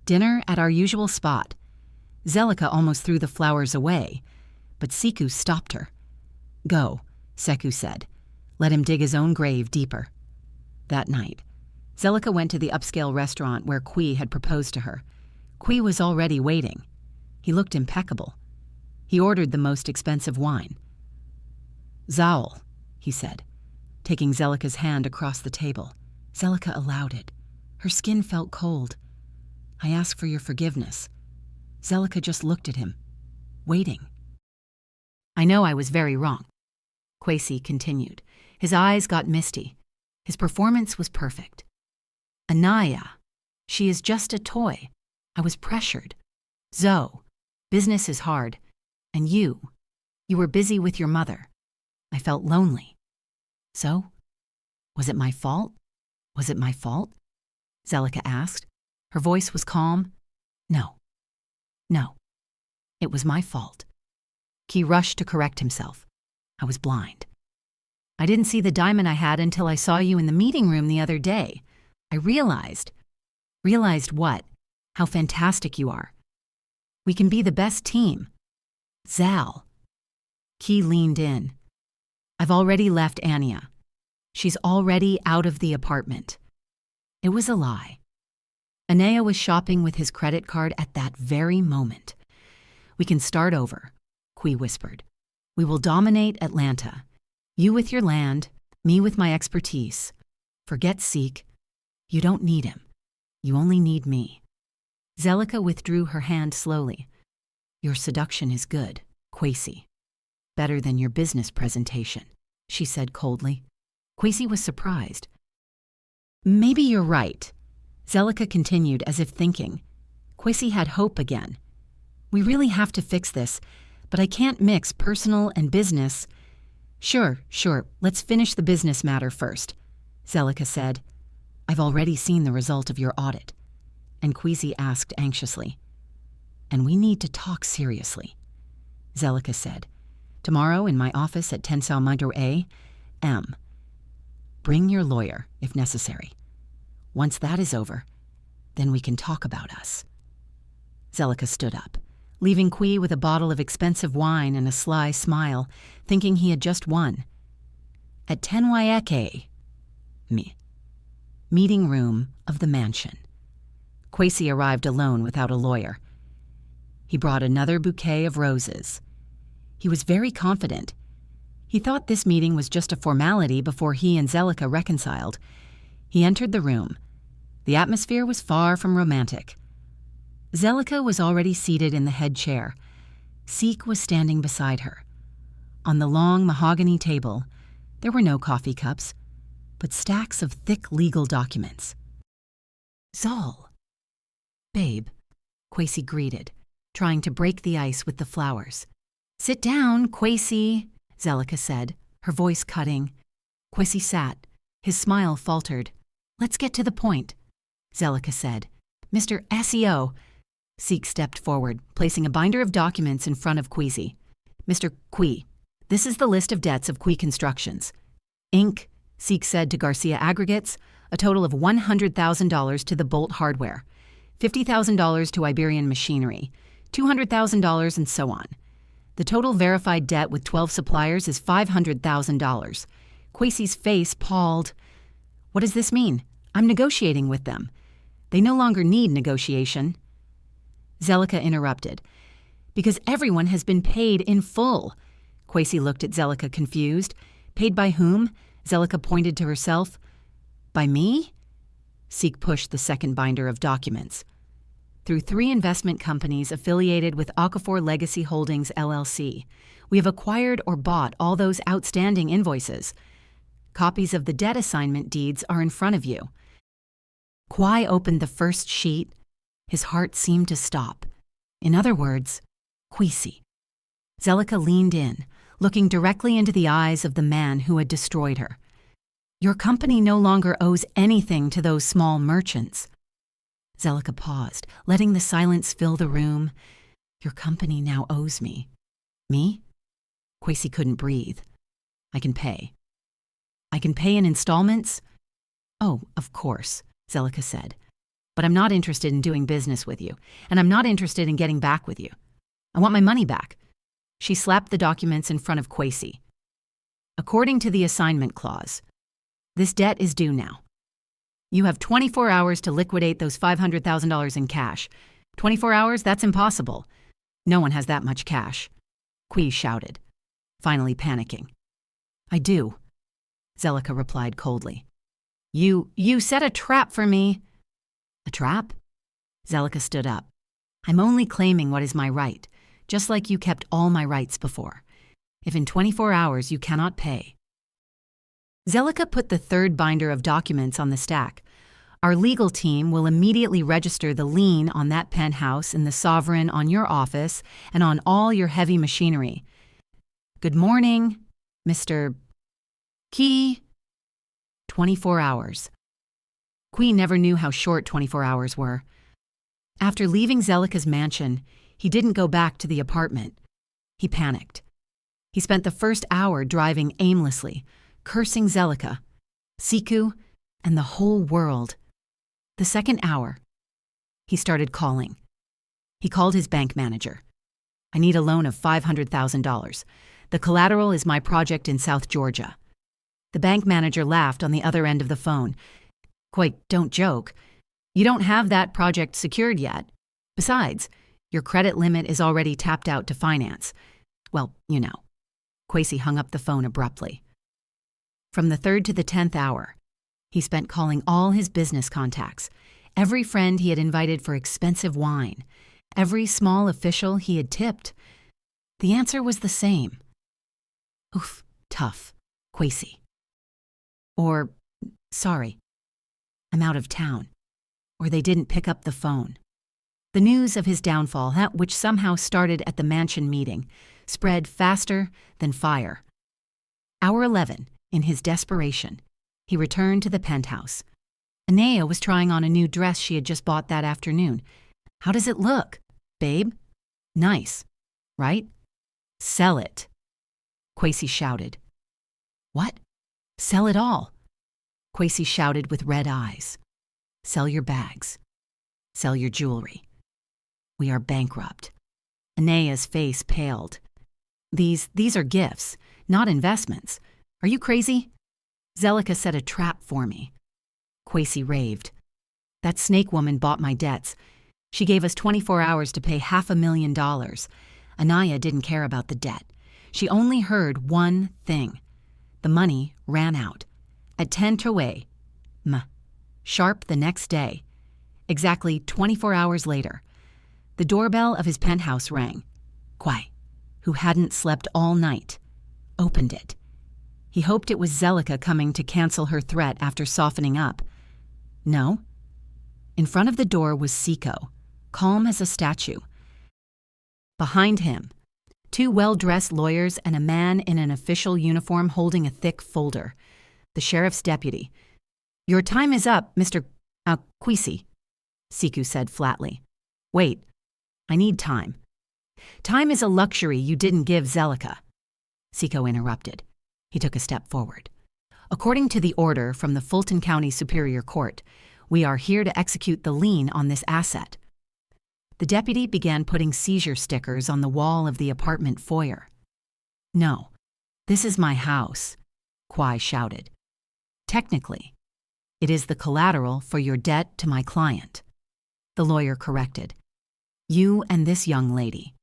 Dinner at our usual spot. Zelika almost threw the flowers away, but Siku stopped her. Go, Seku said. Let him dig his own grave deeper. That night, Zelika went to the upscale restaurant where Kui had proposed to her. Kui was already waiting. He looked impeccable. He ordered the most expensive wine. Zaul, he said, taking Zelika's hand across the table. Zelika allowed it. Her skin felt cold. I ask for your forgiveness. Zelika just looked at him, waiting. I know I was very wrong, Quasi continued. His eyes got misty. His performance was perfect. Anaya, she is just a toy. I was pressured. Zoe, business is hard. And you were busy with your mother. I felt lonely. So, was it my fault? Was it my fault? Zelika asked. Her voice was calm. No. It was my fault. He rushed to correct himself. I was blind. I didn't see the diamond I had until I saw you in the meeting room the other day. I realized. Realized what? How fantastic you are. We can be the best team. Zal. Key leaned in. I've already left Anya. She's already out of the apartment. It was a lie. Anaya was shopping with his credit card at that very moment. We can start over, Kui whispered. We will dominate Atlanta. You with your land, me with my expertise. Forget Seek. You don't need him. You only need me. Zelika withdrew her hand slowly. Your seduction is good, Kwesi. Better than your business presentation, she said coldly. Kwesi was surprised. Maybe you're right, Zelika continued as if thinking. Kwesi had hope again. We really have to fix this, but I can't mix personal and business. Sure, let's finish the business matter first, Zelika said. I've already seen the result of your audit. And Kwesi asked anxiously. And we need to talk seriously, Zelika said. Tomorrow in my office at 10 Salmagro A. M. Bring your lawyer, if necessary. Once that is over, then we can talk about us. Zelika stood up, leaving Kwi with a bottle of expensive wine and a sly smile, thinking he had just won. At 10 Waeke, meeting room of the mansion. Kwesi arrived alone without a lawyer. He brought another bouquet of roses. He was very confident. He thought this meeting was just a formality before he and Zelika reconciled. He entered the room. The atmosphere was far from romantic. Zelika was already seated in the head chair. Seek was standing beside her. On the long mahogany table, there were no coffee cups, but stacks of thick legal documents. Zal. Babe, Kwesi greeted, trying to break the ice with the flowers. Sit down, Kwesi, Zelika said, her voice cutting. Kwesi sat. His smile faltered. Let's get to the point, Zelika said. Mr. SEO. Seek stepped forward, placing a binder of documents in front of Kwesi. Mr. Kwi, this is the list of debts of Kwi Constructions. Inc., Seek said to Garcia Aggregates, a total of $100,000 to the Bolt Hardware, $50,000 to Iberian Machinery, $200,000 and so on. The total verified debt with 12 suppliers is $500,000. Kwesi's face palled. What does this mean? I'm negotiating with them. They no longer need negotiation. Zelika interrupted. Because everyone has been paid in full. Kwesi looked at Zelika confused. Paid by whom? Zelika pointed to herself. By me? Seek pushed the second binder of documents. Through 3 investment companies affiliated with Okafor Legacy Holdings, LLC, we have acquired or bought all those outstanding invoices. Copies of the debt assignment deeds are in front of you. Kwai opened the first sheet. His heart seemed to stop. In other words, Kwesi. Zelika leaned in, looking directly into the eyes of the man who had destroyed her. Your company no longer owes anything to those small merchants. Zelika paused, letting the silence fill the room. Your company now owes me. Me? Kwesi couldn't breathe. I can pay. I can pay in installments? Oh, of course, Zelika said. But I'm not interested in doing business with you, and I'm not interested in getting back with you. I want my money back. She slapped the documents in front of Kwesi. According to the assignment clause, this debt is due now. You have 24 hours to liquidate those $500,000 in cash. 24 hours? That's impossible. No one has that much cash. Kwi shouted, finally panicking. I do, Zelika replied coldly. You set a trap for me. A trap? Zelika stood up. I'm only claiming what is my right, just like you kept all my rights before. If in 24 hours you cannot pay. Zelika put the third binder of documents on the stack. Our legal team will immediately register the lien on that penthouse and the sovereign on your office and on all your heavy machinery. Good morning, Mr. Key. 24 hours. Kwi never knew how short 24 hours were. After leaving Zelika's mansion, he didn't go back to the apartment. He panicked. He spent the first hour driving aimlessly, cursing Zelika, Siku, and the whole world. The second hour, he started calling. He called his bank manager. I need a loan of $500,000. The collateral is my project in South Georgia. The bank manager laughed on the other end of the phone. Quite, don't joke. You don't have that project secured yet. Besides, your credit limit is already tapped out to finance. Well, you know. Kwesi hung up the phone abruptly. From the 3rd to the 10th hour, he spent calling all his business contacts, every friend he had invited for expensive wine, every small official he had tipped. The answer was the same. Oof, tough, Quasi. Or, sorry, I'm out of town. Or they didn't pick up the phone. The news of his downfall, which somehow started at the mansion meeting, spread faster than fire. Hour 11, in his desperation, he returned to the penthouse. Anaya was trying on a new dress she had just bought that afternoon. How does it look, babe? Nice, right? Sell it. Quasi shouted. What? Sell it all. Quasi shouted with red eyes. Sell your bags. Sell your jewelry. We are bankrupt. Anaya's face paled. These are gifts, not investments. Are you crazy? Zelica set a trap for me. Quasi raved. That snake woman bought my debts. She gave us 24 hours to pay $500,000. Anaya didn't care about the debt. She only heard one thing. The money ran out. At 10 Troe, sharp the next day. Exactly 24 hours later, the doorbell of his penthouse rang. Quai, who hadn't slept all night, opened it. He hoped it was Zelica coming to cancel her threat after softening up. No. In front of the door was Siko, calm as a statue. Behind him, 2 well-dressed lawyers and a man in an official uniform holding a thick folder. The sheriff's deputy. Your time is up, Mr. Quisi, Siku said flatly. Wait, I need time. Time is a luxury you didn't give Zelica. Siko interrupted. He took a step forward. According to the order from the Fulton County Superior Court, we are here to execute the lien on this asset. The deputy began putting seizure stickers on the wall of the apartment foyer. No, this is my house, Quai shouted. Technically, it is the collateral for your debt to my client. The lawyer corrected. You and this young lady,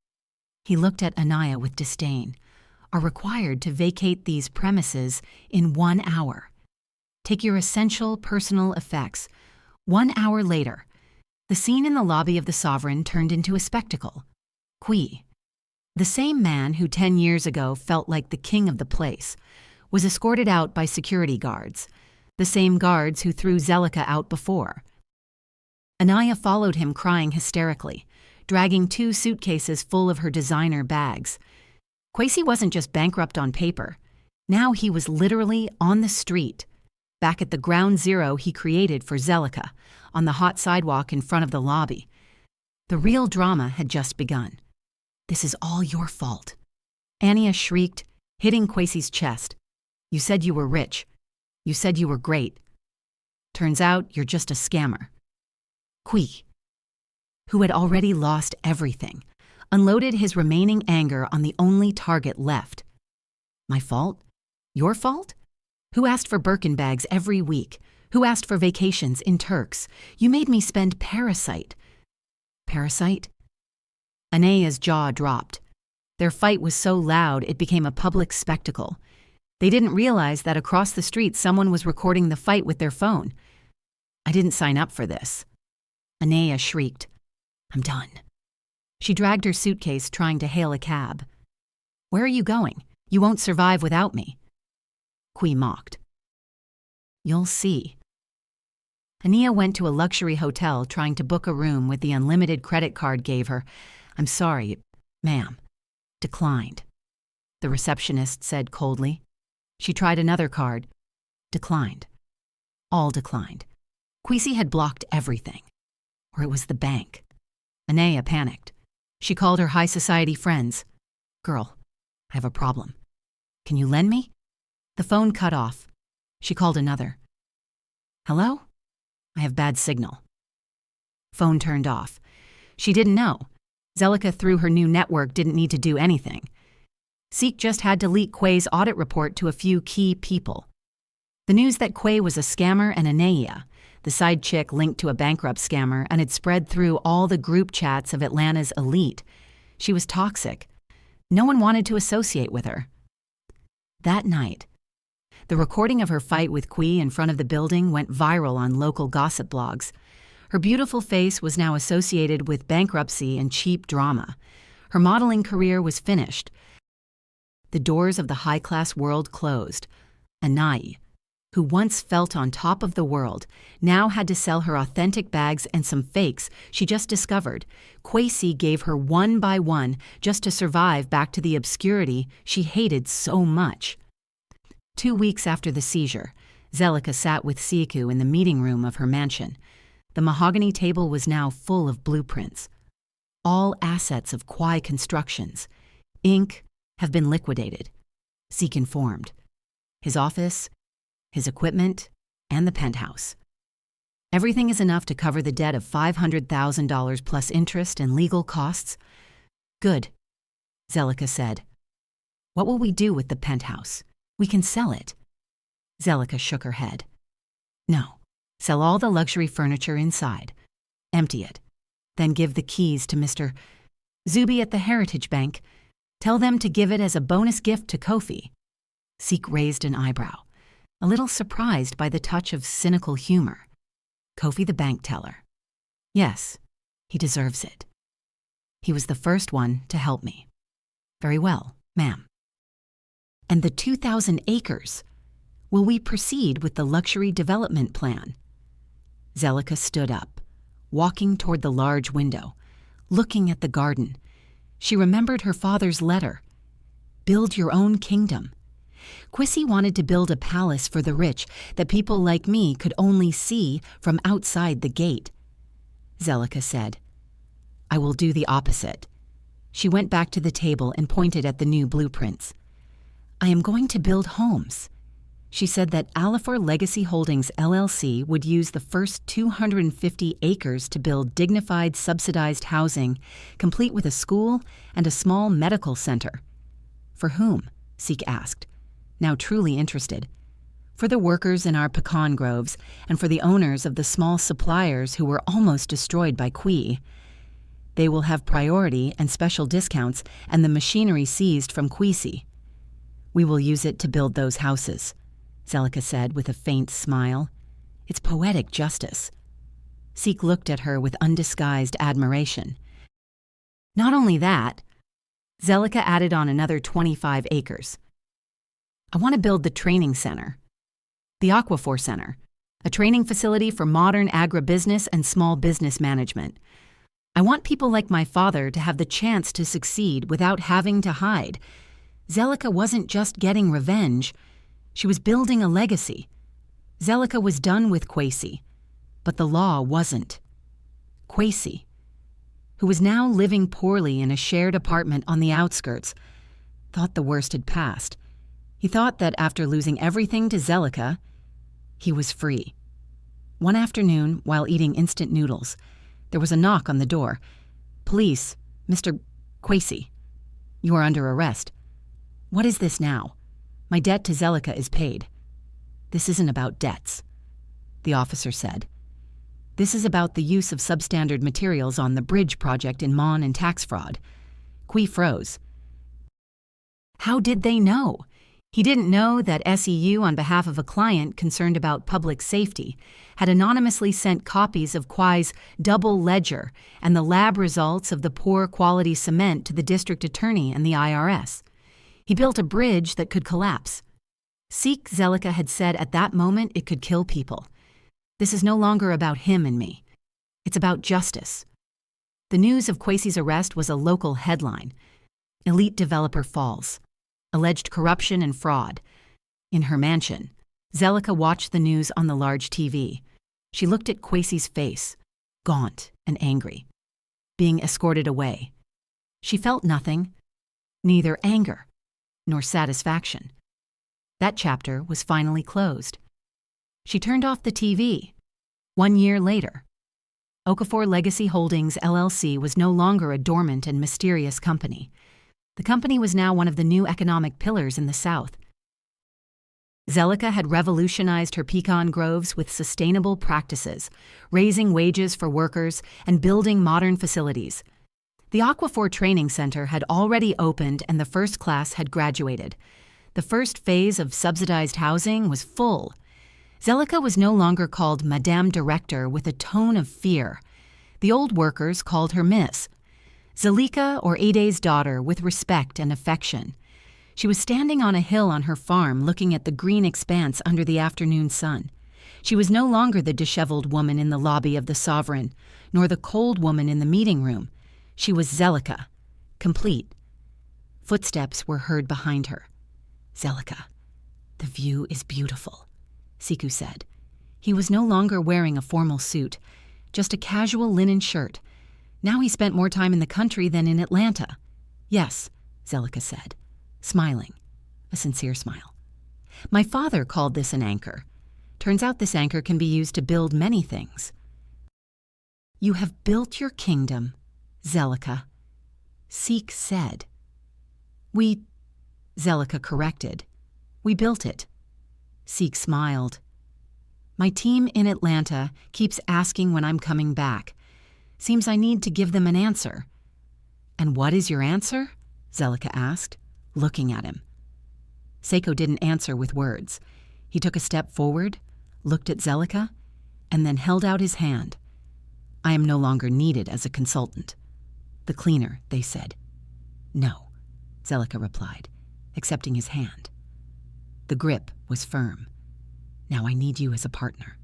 he looked at Anaya with disdain, are required to vacate these premises in 1 hour. Take your essential personal effects. 1 hour later, the scene in the lobby of the Sovereign turned into a spectacle. Qui, the same man who 10 years ago felt like the king of the place, was escorted out by security guards, the same guards who threw Zelica out before. Anaya followed him crying hysterically, dragging 2 suitcases full of her designer bags. Quasi wasn't just bankrupt on paper. Now he was literally on the street, back at the ground zero he created for Zelica, on the hot sidewalk in front of the lobby. The real drama had just begun. This is all your fault. Ania shrieked, hitting Quasi's chest. You said you were rich. You said you were great. Turns out you're just a scammer. Qui, who had already lost everything, unloaded his remaining anger on the only target left. My fault? Your fault? Who asked for Birkin bags every week? Who asked for vacations in Turks? You made me spend parasite. Parasite? Anaya's jaw dropped. Their fight was so loud it became a public spectacle. They didn't realize that across the street someone was recording the fight with their phone. I didn't sign up for this. Anaya shrieked. I'm done. She dragged her suitcase, trying to hail a cab. Where are you going? You won't survive without me. Qui mocked. You'll see. Anaya went to a luxury hotel trying to book a room with the unlimited credit card gave her. I'm sorry, ma'am. Declined. The receptionist said coldly. She tried another card. Declined. All declined. Quisi had blocked everything. Or it was the bank. Anaya panicked. She called her high society friends. Girl, I have a problem. Can you lend me? The phone cut off. She called another. Hello? I have bad signal. Phone turned off. She didn't know. Zelica, through her new network, didn't need to do anything. Seek just had to leak Quay's audit report to a few key people. The news that Quay was a scammer and Anaya, the side chick linked to a bankrupt scammer, and had spread through all the group chats of Atlanta's elite. She was toxic. No one wanted to associate with her. That night, the recording of her fight with Quay in front of the building went viral on local gossip blogs. Her beautiful face was now associated with bankruptcy and cheap drama. Her modeling career was finished. The doors of the high-class world closed. Anai, who once felt on top of the world, now had to sell her authentic bags and some fakes she just discovered. Kwesi gave her one by one just to survive back to the obscurity she hated so much. 2 weeks after the seizure, Zelika sat with Siku in the meeting room of her mansion. The mahogany table was now full of blueprints. All assets of Kwai Constructions, Inc., have been liquidated, Sik informed. His office, his equipment, and the penthouse. Everything is enough to cover the debt of $500,000 plus interest and legal costs. Good, Zelika said. What will we do with the penthouse? We can sell it. Zelika shook her head. No, sell all the luxury furniture inside. Empty it. Then give the keys to Mr. Zubi at the Heritage Bank. Tell them to give it as a bonus gift to Kofi. Sik raised an eyebrow, a little surprised by the touch of cynical humor. Kofi the bank teller. Yes, he deserves it. He was the first one to help me. Very well, ma'am. And the 2,000 acres. Will we proceed with the luxury development plan? Zelika stood up, walking toward the large window, looking at the garden. She remembered her father's letter. Build your own kingdom. Kwesi wanted to build a palace for the rich that people like me could only see from outside the gate. Zelika said, I will do the opposite. She went back to the table and pointed at the new blueprints. I am going to build homes. She said that Alifor Legacy Holdings LLC would use the first 250 acres to build dignified subsidized housing, complete with a school and a small medical center. For whom? Sik asked, now truly interested. For the workers in our pecan groves and for the owners of the small suppliers who were almost destroyed by Kui. They will have priority and special discounts and the machinery seized from Kwesi. We will use it to build those houses, Zelika said with a faint smile. It's poetic justice. Sik looked at her with undisguised admiration. Not only that, Zelika added on another 25 acres. I want to build the training center, the Aquafor Center, a training facility for modern agribusiness and small business management. I want people like my father to have the chance to succeed without having to hide. Zelika wasn't just getting revenge. She was building a legacy. Zelika was done with Kwesi, but the law wasn't. Kwesi, who was now living poorly in a shared apartment on the outskirts, thought the worst had passed. He thought that after losing everything to Zelika, he was free. One afternoon, while eating instant noodles, there was a knock on the door. Police, Mr. Kwesi. You are under arrest. What is this now? My debt to Zelika is paid. This isn't about debts, the officer said. This is about the use of substandard materials on the bridge project in Mon and tax fraud. Kui froze. How did they know? He didn't know that SEU, on behalf of a client concerned about public safety, had anonymously sent copies of Kwai's double ledger and the lab results of the poor quality cement to the district attorney and the IRS. He built a bridge that could collapse. Sik, Zelika had said at that moment it could kill people. This is no longer about him and me. It's about justice. The news of Kwesi's arrest was a local headline. Elite developer falls. Alleged corruption and fraud. In her mansion, Zelika watched the news on the large TV. She looked at Kwesi's face, gaunt and angry, being escorted away. She felt nothing, neither anger nor satisfaction. That chapter was finally closed. She turned off the TV. 1 year later, Okafor Legacy Holdings LLC was no longer a dormant and mysterious company. The company was now one of the new economic pillars in the South. Zelika had revolutionized her pecan groves with sustainable practices, raising wages for workers and building modern facilities. The Aquafor Training Center had already opened and the first class had graduated. The first phase of subsidized housing was full. Zelika was no longer called Madame Director with a tone of fear. The old workers called her Miss. Zelika, or Ade's daughter, with respect and affection. She was standing on a hill on her farm looking at the green expanse under the afternoon sun. She was no longer the disheveled woman in the lobby of the Sovereign, nor the cold woman in the meeting room. She was Zelika, complete. Footsteps were heard behind her. "Zelika, the view is beautiful," Siku said. He was no longer wearing a formal suit, just a casual linen shirt. Now he spent more time in the country than in Atlanta. "Yes," Zelika said, smiling, a sincere smile. "My father called this an anchor. Turns out this anchor can be used to build many things." "You have built your kingdom, Zelika," Seek said. Zelika corrected. "We built it." Seek smiled. "My team in Atlanta keeps asking when I'm coming back. Seems I need to give them an answer." "And what is your answer?" Zelika asked, looking at him. Seiko didn't answer with words. He took a step forward, looked at Zelika, and then held out his hand. "I am no longer needed as a consultant." "The cleaner," they said. "No," Zelika replied, accepting his hand. The grip was firm. "Now I need you as a partner."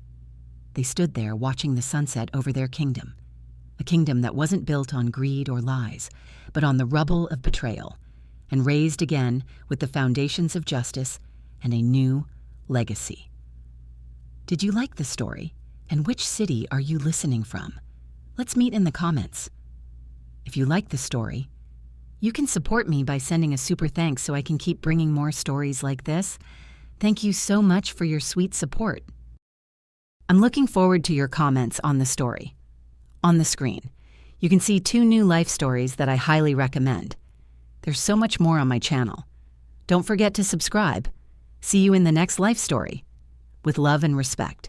They stood there watching the sunset over their kingdom, a kingdom that wasn't built on greed or lies, but on the rubble of betrayal, and raised again with the foundations of justice and a new legacy. Did you like the story? And which city are you listening from? Let's meet in the comments. If you like the story, you can support me by sending a super thanks so I can keep bringing more stories like this. Thank you so much for your sweet support. I'm looking forward to your comments on the story. On the screen, you can see 2 new life stories that I highly recommend. There's so much more on my channel. Don't forget to subscribe. See you in the next life story. With love and respect.